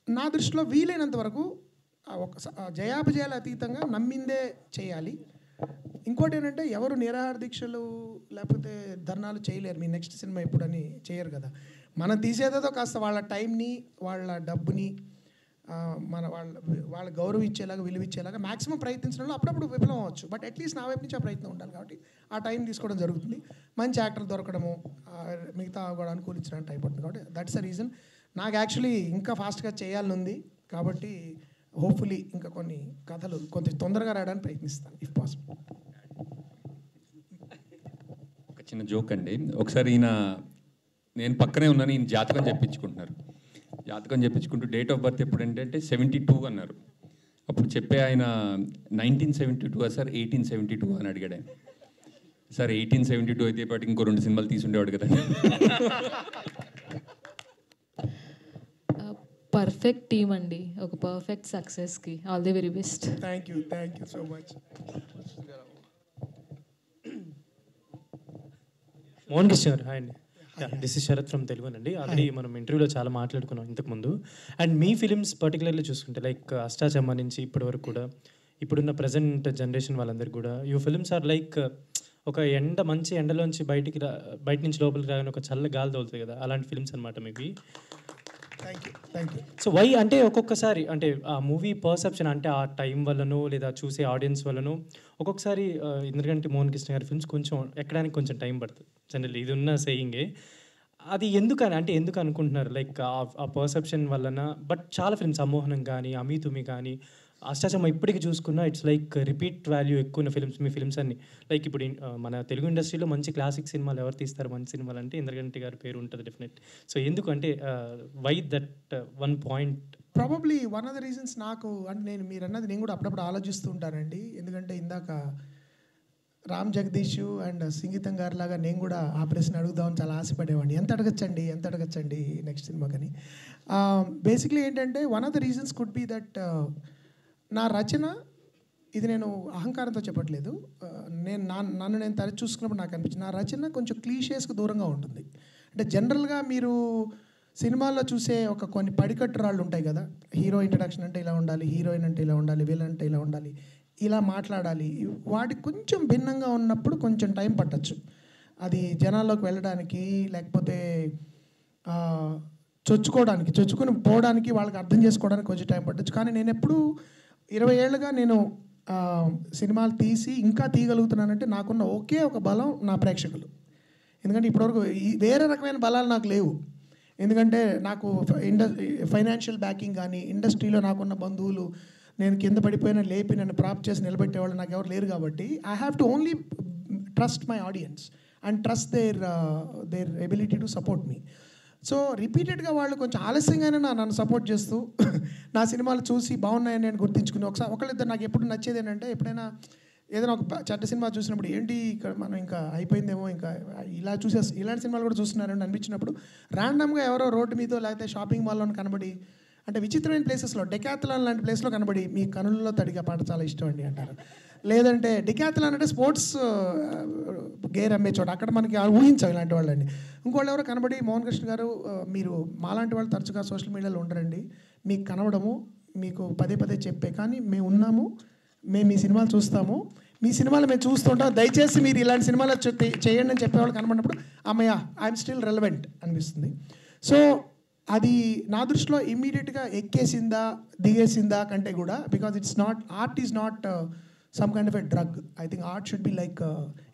నా దృష్టిలో వీలైనంత వరకు ఒక జయాపజయాలు అతీతంగా నమ్మిందే చేయాలి. ఇంకోటి ఏంటంటే ఎవరు నిరాహార దీక్షలు లేకపోతే ధర్నాలు చేయలేరు, మీ నెక్స్ట్ సినిమా ఎప్పుడని చేయరు కదా. మనం తీసేదేదో కాస్త వాళ్ళ టైంని, వాళ్ళ డబ్బుని వాళ్ళ గౌరవించేలాగా, విలువించేలాగా మ్యాక్సిమం ప్రయత్నించడంలో అప్పుడప్పుడు విఫలం అవ్వచ్చు. బట్ అట్లీస్ట్ నా వైపు నుంచి ఆ ప్రయత్నం ఉండాలి. కాబట్టి ఆ టైం తీసుకోవడం జరుగుతుంది. మంచి యాక్టర్ దొరకడము, మిగతా కూడా అనుకూలించడానికి టైం పడుతుంది. కాబట్టి దట్స్ ద రీజన్. నాకు యాక్చువల్లీ ఇంకా ఫాస్ట్గా చేయాలని ఉంది. కాబట్టి హోప్ఫుల్లీ ఇంకా కొన్ని కథలు కొంచెం తొందరగా రాయడానికి ప్రయత్నిస్తాను ఇఫ్ పాసిబుల్. ఒక చిన్న జోక్ అండి. ఒకసారి నేను పక్కనే ఉన్నాను, ఈయన జాతకం చెప్పించుకుంటున్నారు. జాతకం చెప్పించుకుంటూ డేట్ ఆఫ్ బర్త్ ఎప్పుడు అంటే 72 అన్నారు. అప్పుడు చెప్పే ఆయన 1972 సార్ 1872 అని అడిగాడు ఆయన. సార్ 1872 అయితే పాటికి ఇంకో 2 సినిమాలు తీసుండేవాడు కదా. పర్ఫెక్ట్ టీమ్ అండి, ఒక పర్ఫెక్ట్ సక్సెస్కి all the very best. Thank you so much. Mohan Krishna garu hi అండి. This is Sharath from Telugu అండి. ఆల్రెడీ మనం ఇంటర్వ్యూలో చాలా మాట్లాడుకున్నాం ఇంతకుముందు. అండ్ మీ ఫిలిమ్స్ పర్టికులర్లీ చూసుకుంటే లైక్ అష్టాచమ్మ నుంచి ఇప్పటి వరకు కూడా ఇప్పుడున్న ప్రజెంట్ జనరేషన్ వాళ్ళందరికీ కూడా యూ ఫిలిమ్స్ ఆర్ లైక్ ఒక మంచి ఎండలోంచి బయట నుంచి లోపలికి రాగానే ఒక చల్ల గాలి తోలుతుంది కదా, అలాంటి ఫిలిమ్స్ అనమాట మీవి. Thank you. సో వై అంటే ఒక్కొక్కసారి అంటే ఆ మూవీ పర్సెప్షన్ అంటే ఆ టైం వల్లనో లేదా చూసే ఆడియన్స్ వల్లనో ఒక్కొక్కసారి ఎందుకంటే మోహన్ కృష్ణ గారి ఫిల్మ్స్ కొంచెం ఎక్కడానికి కొంచెం టైం పడుతుంది జనరల్లీ, ఇది ఉన్న సేయింగే. అది ఎందుకు అనుకుంటున్నారు లైక్ ఆ పర్సెప్షన్ వలన? బట్ చాలా ఫిల్మ్స్ అమోహనం కానీ అమీతుమి కానీ అష్టాచమ్మ ఇప్పటికి చూసుకున్నా ఇట్స్ లైక్ రిపీట్ వాల్యూ ఎక్కువ ఉన్న ఫిల్మ్స్ మీ ఫిల్మ్స్ అన్ని. లైక్ ఇప్పుడు మన తెలుగు ఇండస్ట్రీలో మంచి క్లాసిక్ సినిమాలు ఎవరు తీస్తారు మంచి సినిమాలు అంటే ఇంద్రగంటి గారి పేరు ఉంటుంది డెఫినెట్. సో ఎందుకు అంటే why that one point? Probably one of the reasons నాకు అంటే మీరు అన్నది నేను కూడా అప్పుడప్పుడు ఆలోచిస్తూ ఉంటానండి. ఎందుకంటే ఇందాక రామ్ జగదీష్ అండ్ సంగీతం గారి లాగా నేను కూడా ఆ ప్రశ్న అడుగుదామని చాలా ఆశపడేవాడిని. ఎంత అడగచ్చండి నెక్స్ట్ సినిమాకని. బేసిక్లీ ఏంటంటే one of the reasons could be that నా రచన, ఇది నేను అహంకారంతో చెప్పట్లేదు, నన్ను నేను తరచు చూసుకున్నప్పుడు నాకు అనిపించింది నా రచన కొంచెం క్లీషేస్కి దూరంగా ఉంటుంది. అంటే జనరల్గా మీరు సినిమాల్లో చూసే కొన్ని పడికట్టు రాళ్ళు ఉంటాయి కదా, హీరో ఇంట్రడక్షన్ అంటే ఇలా ఉండాలి, హీరోయిన్ అంటే ఇలా ఉండాలి, విలన్ అంటే ఇలా ఉండాలి, ఇలా మాట్లాడాలి, వాటికి కొంచెం భిన్నంగా ఉన్నప్పుడు కొంచెం టైం పట్టచ్చు అది జనాల్లోకి వెళ్ళడానికి, లేకపోతే చొచ్చుకుని పోవడానికి, వాళ్ళకి అర్థం చేసుకోవడానికి కొంచెం టైం పట్టచ్చు. కానీ నేను ఎప్పుడు 20 ఏళ్ళుగా నేను సినిమాలు తీసి ఇంకా తీయగలుగుతున్నానంటే నాకున్న ఒకే ఒక బలం నా ప్రేక్షకులు. ఎందుకంటే ఇప్పటివరకు వేరే రకమైన బలాలు నాకు లేవు. ఎందుకంటే నాకు ఫైనాన్షియల్ బ్యాకింగ్ కానీ, ఇండస్ట్రీలో నాకున్న బంధువులు నేను కింద పడిపోయిన లేపి నన్ను ప్రాప్ చేసి నిలబెట్టేవాళ్ళు నాకు ఎవరు లేరు. కాబట్టి I have to only trust my audience and trust there ability to support me. So రిపీటెడ్గా వాళ్ళు కొంచెం ఆలస్యంగానే నన్ను సపోర్ట్ చేస్తూ నా సినిమాలు చూసి బాగున్నాయని నేను గుర్తించుకుని ఒకళ్ళిద్దరు నాకు ఎప్పుడు నచ్చేది ఏంటంటే, ఎప్పుడైనా ఏదైనా ఒక చెడ్డ సినిమా చూసినప్పుడు ఏంటి ఇక్కడ మనం ఇంకా అయిపోయిందేమో, ఇంకా ఇలాంటి సినిమాలు కూడా చూస్తున్నారని అనిపించినప్పుడు ర్యాండమ్గా ఎవరో రోడ్డు మీదో లేకపోతే షాపింగ్ మాల్లో కనబడి, అంటే విచిత్రమైన ప్లేసెస్లో డెకాథలాన్ లాంటి ప్లేస్లో కనబడి మీ కనుల్లో తడిగా పాట చాలా ఇష్టం అండి అంటారు. లేదంటే డెకాథలాన్ అంటే స్పోర్ట్స్ గేర్ అమ్మే చోట, అక్కడ మనకి ఊహించాం ఇలాంటి వాళ్ళండి. ఇంకోళ్ళు ఎవరో కనబడి, మోహన్ కృష్ణ గారు మీరు మాలాంటి వాళ్ళు తరచుగా సోషల్ మీడియాలో ఉండరండి, మీకు కనబడము, మీకు పదే చెప్పే, కానీ మేము ఉన్నాము, మేము మీ సినిమాలు చూస్తాము, మీ సినిమాలు మేము చూస్తుంటాం, దయచేసి మీరు ఇలాంటి సినిమాలు చేయండి అని చెప్పేవాళ్ళు కనబడినప్పుడు అమ్మయ్య ఐఎమ్ స్టిల్ రెలవెంట్ అనిపిస్తుంది. సో అది నా దృష్టిలో ఇమ్మీడియట్గా ఎక్కేసిందా దిగేసిందా కంటే కూడా, because it's not, art is not some kind of a drug. I think art should be like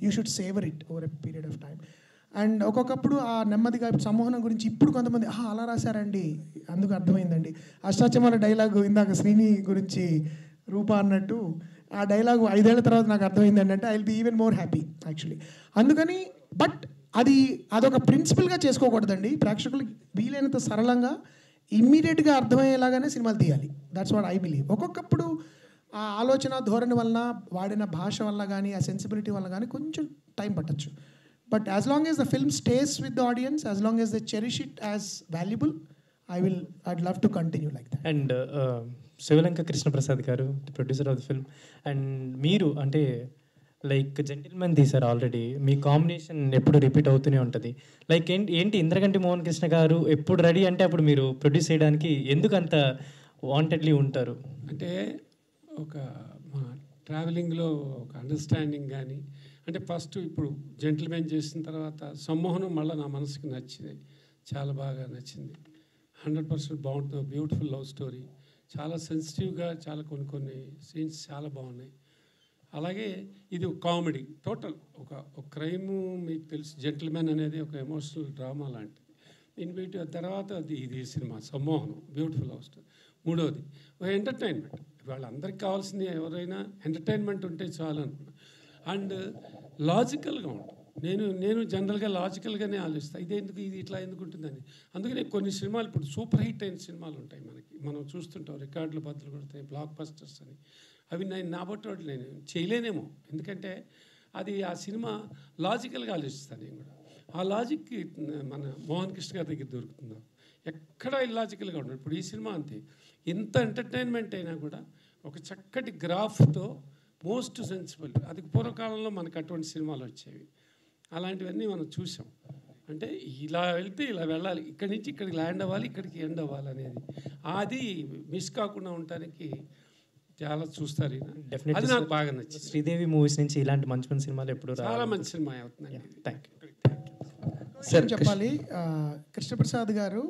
you should saver it over a period of time. And ఒక్కొక్కప్పుడు ఆ నెమ్మదిగా సంమోహనం గురించి ఇప్పుడు కొంతమంది అలా రాశారండి, అందుకు అర్థమైందండి. అష్టాచమాల డైలాగు ఇందాక శ్రీని గురించి రూప అన్నట్టు ఆ డైలాగు 5 ఏళ్ల తర్వాత నాకు అర్థమైంది అంటే I will be even more happy actually. అందుకని బట్ అదొక ప్రిన్సిపల్గా చేసుకోకూడదండి. ప్రేక్షకులకి వీలైనంత సరళంగా ఇమ్మీడియట్గా అర్థమయ్యేలాగానే సినిమాలు తీయాలి. That's what I believe. ఒక్కొక్కప్పుడు ఆ ఆలోచన ధోరణి వలన, వాడిన భాష వల్ల కానీ, ఆ సెన్సిబిలిటీ వల్ల కానీ కొంచెం టైం పట్టచ్చు. But as long as the film stays with the audience, as long as the cherish it as valuable, I'd love to continue like that. And Sivalanka Krishna Prasad garu, the producer of the film, and మీరు అంటే like gentleman తీశారు already, మీ combination ఎప్పుడు repeat అవుతూనే ఉంటుంది. Like ఏంటి ఇంద్రగంటి మోహన్ కృష్ణ గారు ఎప్పుడు రెడీ అంటే అప్పుడు మీరు ప్రొడ్యూస్ చేయడానికి ఎందుకు అంత వాంటెడ్లీ ఉంటారు? అంటే ఒక మా ట్రావెలింగ్లో ఒక అండర్స్టాండింగ్ కానీ, అంటే ఫస్ట్ ఇప్పుడు జెంటిల్మెన్ చేసిన తర్వాత సమ్మోహనం మళ్ళీ నా మనసుకి నచ్చింది, చాలా బాగా నచ్చింది. 100% బాగుంటుంది. బ్యూటిఫుల్ లవ్ స్టోరీ, చాలా సెన్సిటివ్గా, చాలా కొన్ని సీన్స్ చాలా బాగున్నాయి. అలాగే ఇది ఒక కామెడీ, టోటల్ ఒక క్రైము. మీకు తెలుసు జెంటిల్మెన్ అనేది ఒక ఎమోషనల్ డ్రామా లాంటిది. ఇన్వైట్ తర్వాత ఇది సినిమా సమ్మోహనం, బ్యూటిఫుల్ లవ్ స్టోరీ. మూడవది ఒక ఎంటర్టైన్మెంట్. వాళ్ళందరికీ కావాల్సింది ఎవరైనా ఎంటర్టైన్మెంట్ ఉంటే చాలు అనుకున్నాను. అండ్ లాజికల్గా ఉంటుంది. నేను జనరల్గా లాజికల్గానే ఆలోచిస్తాను, ఇది ఇట్లా ఎందుకు ఉంటుందని. అందుకనే కొన్ని సినిమాలు ఇప్పుడు సూపర్ హిట్ అయిన సినిమాలు ఉంటాయి మనకి, మనం చూస్తుంటాం, రికార్డులు బద్దలు కొడతాయి, బ్లాక్ బస్టర్స్ అని. అవి నేను నాబట్టి నేను చేయలేనేమో, ఎందుకంటే అది ఆ సినిమా లాజికల్గా ఆలోచిస్తాను నేను కూడా. ఆ లాజిక్కి మన మోహన్ కృష్ణ గారి దగ్గర దొరుకుతుందో, ఎక్కడ ఇల్లాజికల్గా ఉండదు. ఇప్పుడు ఈ సినిమా అంతే, ఎంత ఎంటర్టైన్మెంట్ అయినా కూడా ఒక చక్కటి గ్రాఫ్తో మోస్ట్ సెన్సిబుల్. అది పూర్వకాలంలో మనకు అటువంటి సినిమాలు వచ్చేవి, అలాంటివన్నీ మనం చూసాం. అంటే ఇలా వెళ్తే ఇలా వెళ్ళాలి, ఇక్కడి నుంచి ఇక్కడికి ల్యాండ్ అవ్వాలి, ఇక్కడికి ఎండ్ అవ్వాలి అనేది, అది మిస్ కాకుండా ఉండటానికి చాలా చూస్తారు. అది నాకు బాగా నచ్చింది. శ్రీదేవి మూవీస్ నుంచి ఇలాంటి మంచి మంచి సినిమాలు ఎప్పుడు చాలా మంచి సినిమా అవుతుంది. Thank you. సార్ చెప్పాలి, కృష్ణప్రసాద్ గారు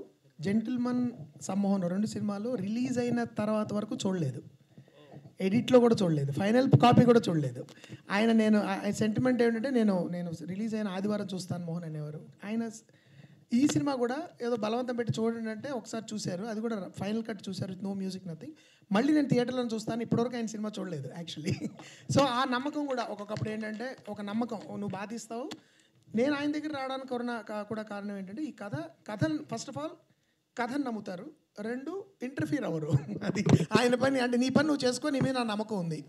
జెంటిల్మన్, సమ్మోహన్ 2 సినిమాలు రిలీజ్ అయిన తర్వాత వరకు చూడలేదు, ఎడిట్లో కూడా చూడలేదు, ఫైనల్ కాపీ కూడా చూడలేదు. నేను సెంటిమెంట్ ఏంటంటే నేను రిలీజ్ అయిన ఆదివారం చూస్తాను మోహన్ అనేవారు. ఆయన ఈ సినిమా కూడా ఏదో బలవంతం పెట్టి చూడండి అంటే ఒకసారి చూశారు, అది కూడా ఫైనల్ కట్ చూశారు, నో మ్యూజిక్ నథింగ్. మళ్ళీ నేను థియేటర్లో చూస్తాను, ఇప్పటివరకు ఆయన సినిమా చూడలేదు యాక్చువల్లీ. సో ఆ నమ్మకం కూడా ఒక్కొక్కప్పుడు ఏంటంటే ఒక నమ్మకం, నువ్వు బాధిస్తావు. నేను ఆయన దగ్గర రావడానికి కూడా కారణం ఏంటంటే ఈ కథను ఫస్ట్ ఆఫ్ ఆల్ కథను నమ్ముతారు, 2 ఇంటర్ఫీర్ అవ్వరు. అది ఆయన పని, అంటే నీ పని నువ్వు చేసుకో, నీ మీద నా నమ్మకం ఉంది.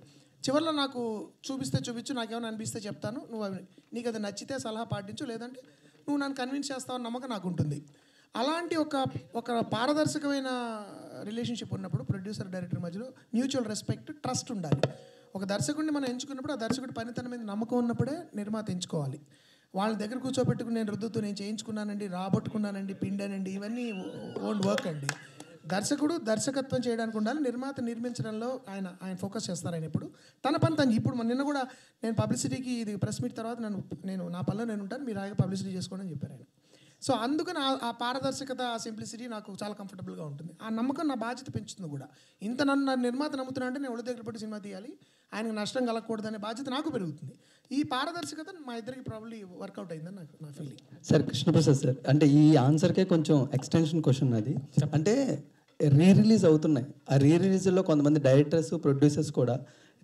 చివరిలో నాకు చూపిస్తే చూపించు, నాకేమైనా అనిపిస్తే చెప్తాను, నువ్వు నీకు అది నచ్చితే సలహా పాటించు, లేదంటే నువ్వు నన్ను కన్విన్స్ చేస్తావని నమ్మకం నాకు ఉంటుంది. అలాంటి ఒక పారదర్శకమైన రిలేషన్షిప్ ఉన్నప్పుడు ప్రొడ్యూసర్ డైరెక్టర్ మధ్యలో మ్యూచువల్ రెస్పెక్ట్, ట్రస్ట్ ఉండాలి. ఒక దర్శకుడిని మనం ఎంచుకున్నప్పుడు ఆ దర్శకుడి పనితనం మీద నమ్మకం ఉన్నప్పుడే నిర్మాత ఎంచుకోవాలి. వాళ్ళ దగ్గర కూర్చోబెట్టుకుని నేను రుద్దుతూ నేను చేయించుకున్నానండి, రాబట్టుకున్నానండి, పిండానండి, ఇవన్నీ ఓన్ వర్క్ అండి. దర్శకుడు దర్శకత్వం చేయడానికి ఉండాలి, నిర్మాత నిర్మించడంలో ఆయన ఫోకస్ చేస్తారు. ఆయన ఇప్పుడు తన పని తను. ఇప్పుడు నిన్న కూడా నేను పబ్లిసిటీకి ఇది ప్రెస్ మీట్ తర్వాత నేను నా పనిలో నేను ఉంటాను, మీరు ఆగే పబ్లిసిటీ చేసుకోండి అని చెప్పారు ఆయన. సో అందుకని ఆ పారదర్శకత, ఆ సింప్లిసిటీ నాకు చాలా కంఫర్టబుల్గా ఉంటుంది. ఆ నమ్మకం నా బాధ్యత పెంచుతుంది కూడా. ఇంత నన్ను నిర్మాత నమ్ముతున్నా అంటే నేను ఒళ్ళు దగ్గర పెట్టి సినిమా తీయాలి, ఆయనకు నష్టం కలగకూడదు అనే బాధ్యత నాకు పెరుగుతుంది. ఈ పారదర్శకత మా ఇద్దరికి ప్రాబ్లీ వర్కౌట్ అయిందని నా ఫీలింగ్. సార్ కృష్ణప్రసాద్ సార్, అంటే ఈ ఆన్సర్కే కొంచెం ఎక్స్టెన్షన్ క్వశ్చన్ అది. అంటే రీ రిలీజ్ అవుతున్నాయి, ఆ రీ రిలీజ్లో కొంతమంది డైరెక్టర్స్, ప్రొడ్యూసర్స్ కూడా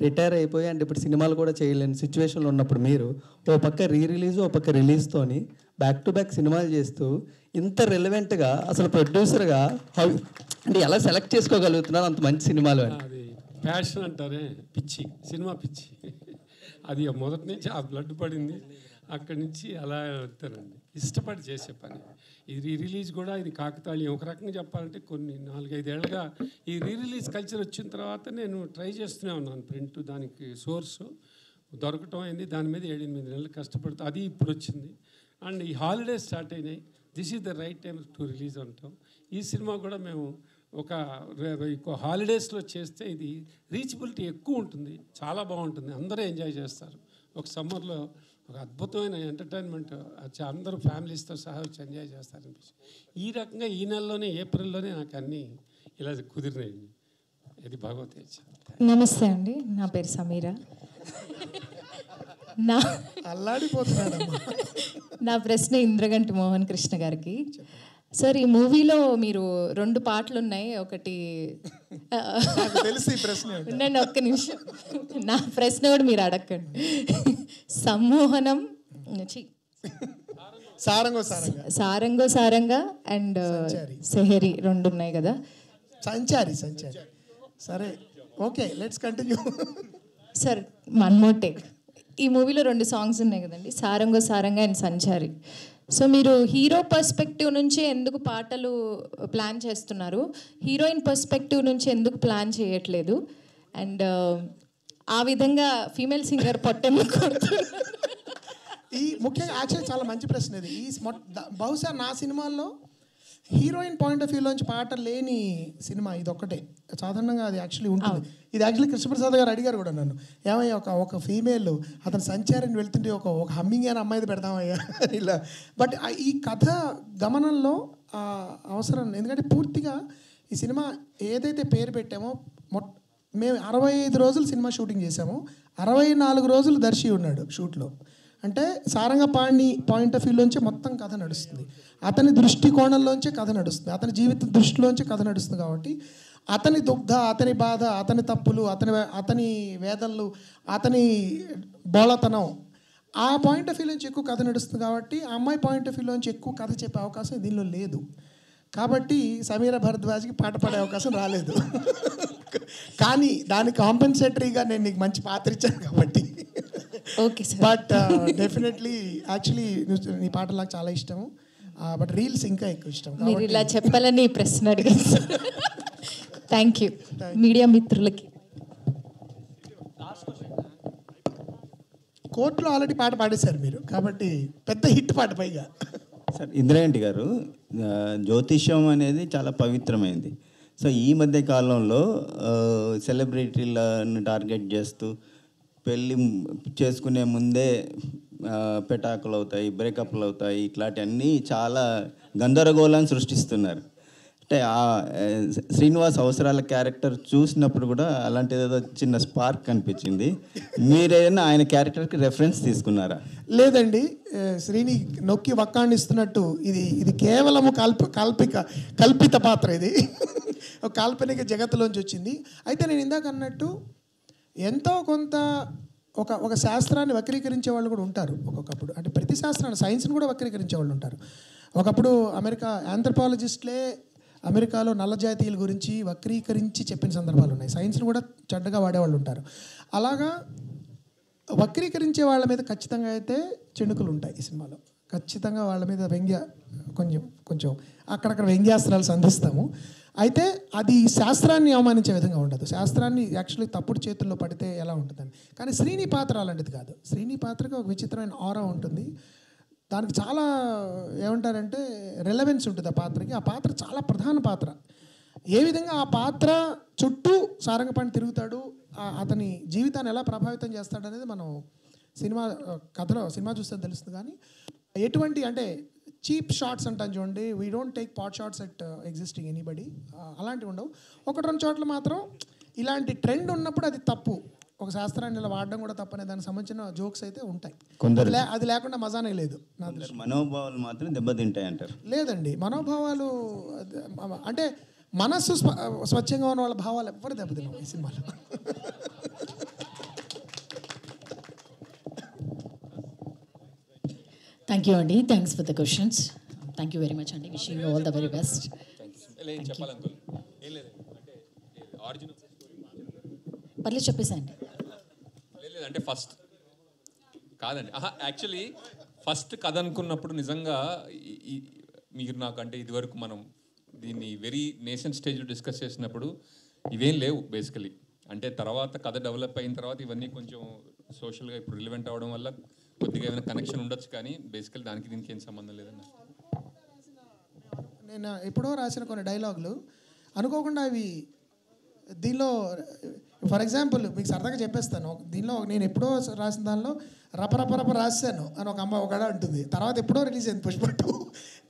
రిటైర్ అయిపోయి అంటే ఇప్పుడు సినిమాలు కూడా చేయలేని సిచ్యువేషన్లో ఉన్నప్పుడు మీరు ఓ పక్క రీ రిలీజ్, ఓ పక్క రిలీజ్తోని బ్యాక్ టు బ్యాక్ సినిమాలు చేస్తూ ఇంత రెలవెంట్గా అసలు ప్రొడ్యూసర్గా అంటే ఎలా సెలెక్ట్ చేసుకోగలుగుతున్నారు అంత మంచి సినిమాలు అని? అది ప్యాషన్ అంటారే, పిచ్చి, సినిమా పిచ్చి. అది మొదటి నుంచి ఆ బ్లడ్ పడింది, అక్కడి నుంచి అలా వెళ్తానండి. ఇష్టపడి చేసే పని. ఇది రీ రిలీజ్ కూడా ఇది కాకతాళీయం. ఒక రకంగా చెప్పాలంటే కొన్ని 4-5 ఏళ్ళుగా ఈ రీ రిలీజ్ కల్చర్ వచ్చిన తర్వాత నేను ట్రై చేస్తూనే ఉన్నాను. ప్రింట్ దానికి సోర్సు దొరకటం అయింది, దాని మీద 7-8 నెలలు కష్టపడుతూ అది ఇప్పుడు వచ్చింది. అండ్ ఈ హాలిడేస్ స్టార్ట్ అయినాయి, this is the right time to release అంటాం. ఈ సినిమా కూడా మేము ఒక హాలిడేస్లో చేస్తే ఇది రీచబిలిటీ ఎక్కువ ఉంటుంది, చాలా బాగుంటుంది, అందరూ ఎంజాయ్ చేస్తారు. ఒక సమ్మర్లో ఒక అద్భుతమైన ఎంటర్టైన్మెంట్, అందరూ ఫ్యామిలీస్తో సహా వచ్చి ఎంజాయ్ చేస్తారనిపించి ఈ రకంగా ఈ నెలలోనే, ఏప్రిల్లోనే నాకు అన్నీ ఇలా కుదిరినాయి. ఇది భగవతే. నమస్తే అండి, నా పేరు సమీరా. నా ప్రశ్న ఇంద్రగంటి మోహన్ కృష్ణ గారికి. సార్, ఈ మూవీలో మీరు 2 పాటలు ఉన్నాయి. ఒకటి ఉండండి ఒక్క నిమిషం, నా ప్రశ్న కూడా మీరు అడగండి. సమ్మోహనం, సారంగో సారంగా అండ్ సెహరి 2 ఉన్నాయి కదా. సంచారి సరే, okay, let's continue. Sir, one more take. ఈ మూవీలో 2 సాంగ్స్ ఉన్నాయి కదండి, సారంగో సారంగా అండ్ సంచారి. సో మీరు హీరో పర్స్పెక్టివ్ నుంచి ఎందుకు పాటలు ప్లాన్ చేస్తున్నారు, హీరోయిన్ పర్స్పెక్టివ్ నుంచి ఎందుకు ప్లాన్ చేయట్లేదు? అండ్ ఆ విధంగా ఫీమేల్ సింగర్ పొట్టెమ్మ ఈ ముఖ్యంగా యాక్చువల్లీ చాలా మంచి ప్రశ్న ఇది. బహుశా నా సినిమాల్లో హీరోయిన్ పాయింట్ ఆఫ్ వ్యూలోంచి పాట లేని సినిమా ఇది ఒక్కటే. సాధారణంగా అది యాక్చువల్లీ ఉంటుంది. ఇది యాక్చువల్లీ కృష్ణప్రసాద్ గారు అడిగారు కూడా నన్ను, ఏమయ్యా ఒక ఫీమేల్ అతను సంచారిని వెళ్తుంటే ఒక హమ్మింగ్ అయిన అమ్మాయిది పెడతామయ్యా ఇలా. బట్ ఈ కథ గమనంలో అవసరం, ఎందుకంటే పూర్తిగా ఈ సినిమా ఏదైతే పేరు పెట్టామో, మేము 65 రోజులు సినిమా షూటింగ్ చేసాము, 64 రోజులు దర్శి ఉన్నాడు షూట్లో. అంటే సారంగపాణి పాయింట్ ఆఫ్ వ్యూలోంచి మొత్తం కథ నడుస్తుంది, అతని దృష్టికోణంలోంచే కథ నడుస్తుంది, అతని జీవిత దృష్టిలోంచి కథ నడుస్తుంది. కాబట్టి అతని దుగ్ధ, అతని బాధ, అతని తప్పులు, అతని వేదనలు, అతని బోళతనం, ఆ పాయింట్ ఆఫ్ వ్యూలోంచి ఎక్కువ కథ నడుస్తుంది. కాబట్టి ఆ అమ్మాయి పాయింట్ ఆఫ్ వ్యూలోంచి ఎక్కువ కథ చెప్పే అవకాశం దీనిలో లేదు. కాబట్టి సమీర భరద్వాజ్కి పాట పాడే అవకాశం రాలేదు. కానీ దానికి కాంపెన్సేటరీగా నేను నీకు మంచి పాత్ర ఇచ్చాను కాబట్టి. Okay sir. But definitely actually నీ పాటలు నాకు చాలా ఇష్టము, బట్ రీల్స్ ఇంకా ఎక్కువ ఇష్టం. మీరు ఇలా చెప్పాలని ప్రశ్న అడిగాను సార్. థ్యాంక్ యూ మీడియా మిత్రులకి. కోర్టులో ఆల్రెడీ పాట పాడేశారు మీరు, కాబట్టి పెద్ద హిట్ పాట పైగా. సార్, ఇంద్రగంటి గారు, జ్యోతిష్యం అనేది చాలా పవిత్రమైంది. సో ఈ మధ్య కాలంలో సెలబ్రిటీలను టార్గెట్ చేస్తూ పెళ్ళి చేసుకునే ముందే పెటాకులు అవుతాయి, బ్రేకప్లు అవుతాయి, ఇట్లాంటివన్నీ చాలా గందరగోళాన్ని సృష్టిస్తున్నారు. అంటే శ్రీనివాస్ అవసరాల క్యారెక్టర్ చూసినప్పుడు కూడా అలాంటిది ఏదో చిన్న స్పార్క్ కనిపించింది. మీరేమైనా ఆయన క్యారెక్టర్కి రెఫరెన్స్ తీసుకున్నారా? లేదండి, శ్రీని నొక్కి వక్కాణిస్తున్నట్టు ఇది కేవలము కల్పిత పాత్ర. ఇది ఒక కాల్పనిక జగత్తులోంచి వచ్చింది. అయితే నేను ఇందాక అన్నట్టు ఎంతో కొంత ఒక శాస్త్రాన్ని వక్రీకరించే వాళ్ళు కూడా ఉంటారు ఒక్కొక్కప్పుడు. అంటే ప్రతి శాస్త్రాన్ని, సైన్స్ని కూడా వక్రీకరించే వాళ్ళు ఉంటారు. ఒకప్పుడు అమెరికా ఆంథ్రపాలజిస్ట్లే అమెరికాలో నల్ల జాతీయుల గురించి వక్రీకరించి చెప్పిన సందర్భాలు ఉన్నాయి. సైన్స్ని కూడా చెడ్డగా వాడేవాళ్ళు ఉంటారు. అలాగా వక్రీకరించే వాళ్ళ మీద ఖచ్చితంగా అయితే చెణుకులు ఉంటాయి ఈ సినిమాలో. ఖచ్చితంగా వాళ్ళ మీద కొంచెం అక్కడక్కడ వ్యంగ్యాస్త్రాలు సంధిస్తాము. అయితే అది శాస్త్రాన్ని అవమానించే విధంగా ఉండదు. శాస్త్రాన్ని యాక్చువల్లీ తప్పుడు చేతుల్లో పడితే ఎలా ఉంటుందని. కానీ శ్రీని పాత్ర అలాంటిది కాదు. శ్రీని పాత్రకి ఒక విచిత్రమైన ఆరా ఉంటుంది. దానికి చాలా ఏమంటారంటే రెలవెన్స్ ఉంటుంది ఆ పాత్రకి. ఆ పాత్ర చాలా ప్రధాన పాత్ర. ఏ విధంగా ఆ పాత్ర చుట్టూ సారంగపాణి తిరుగుతాడు, అతని జీవితాన్ని ఎలా ప్రభావితం చేస్తాడనేది మనం సినిమా చూస్తే తెలుస్తుంది. కానీ ఎటువంటి అంటే చీప్ షాట్స్ అంటాను చూడండి, we don't take pot shots at existing anybody, అలాంటివి ఉండవు. 1-2 చోట్ల మాత్రం ఇలాంటి ట్రెండ్ ఉన్నప్పుడు అది తప్పు, ఒక శాస్త్రాన్ని ఇలా వాడడం కూడా తప్పనే దానికి సంబంధించిన జోక్స్ అయితే ఉంటాయి. అది లేకుండా మజానే లేదు. మనోభావాలు మాత్రం దెబ్బతింటాయి అంటారు. లేదండి, మనోభావాలు అంటే మనస్సు స్వచ్ఛంగా ఉన్న వాళ్ళ భావాలు ఎవ్వరు దెబ్బతిన్నావు ఈ సినిమాలో. థ్యాంక్ యూ అండి. Thanks for the questions. Thank you very much అండి. Wishing you all the very best. పర్లేదు చెప్పేసండి. అంటే ఫస్ట్ కాదండి, యాక్చువల్లీ ఫస్ట్ కథ అనుకున్నప్పుడు నిజంగా మీరు నాకు అంటే ఇదివరకు మనం దీన్ని వెరీ నేషన్ స్టేజ్లో డిస్కస్ చేసినప్పుడు ఇవేం లేవు బేసికలీ. అంటే తర్వాత కథ డెవలప్ అయిన తర్వాత ఇవన్నీ కొంచెం సోషల్గా ఇప్పుడు రిలివెంట్ అవ్వడం వల్ల కొద్దిగా ఏమైనా కనెక్షన్ ఉండొచ్చు, కానీ బేసికలీ దానికి దీనికి ఏం సంబంధం లేదన్న. నేను ఎప్పుడో రాసిన కొన్ని డైలాగులు అనుకోకుండా అవి దీనిలో, ఫర్ ఎగ్జాంపుల్ మీకు సరదాగా చెప్పేస్తాను. దీనిలో నేను ఎప్పుడో రాసిన దానిలో రపరపరప రాశాను అని ఒక అమ్మ ఒకడ అంటుంది. తర్వాత ఎప్పుడో రిలీజ్ అయింది పుష్ప 2.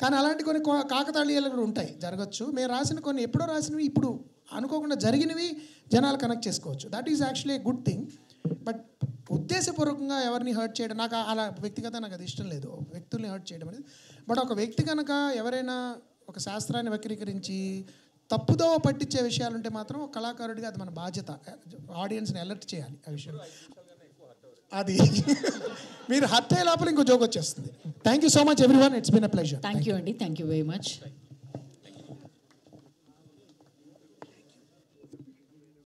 కానీ అలాంటి కొన్ని కాకతాళీయాలు కూడా ఉంటాయి, జరగచ్చు. మేము రాసిన కొన్ని ఎప్పుడో రాసినవి ఇప్పుడు అనుకోకుండా జరిగినవి జనాలు కనెక్ట్ చేసుకోవచ్చు. That is actually a good thing. But ఉద్దేశపూర్వకంగా ఎవరిని హర్ట్ చేయడం నాకు అలా వ్యక్తిగతంగా నాకు అది ఇష్టం లేదు, వ్యక్తుల్ని హర్ట్ చేయడం అనేది. బట్ ఒక వ్యక్తి కనుక ఎవరైనా ఒక శాస్త్రాన్ని వక్రీకరించి తప్పుదో పట్టించే విషయాలు ఉంటే మాత్రం కళాకారుడిగా అది మన బాధ్యత, ఆడియన్స్ని అలర్ట్ చేయాలి ఆ విషయం. అది మీరు హర్ట్ అయ్యే లోపల ఇంకో జోక్ వచ్చేస్తుంది. Thank you so much everyone, it's been a pleasure. Thank you అండి. Thank you very much.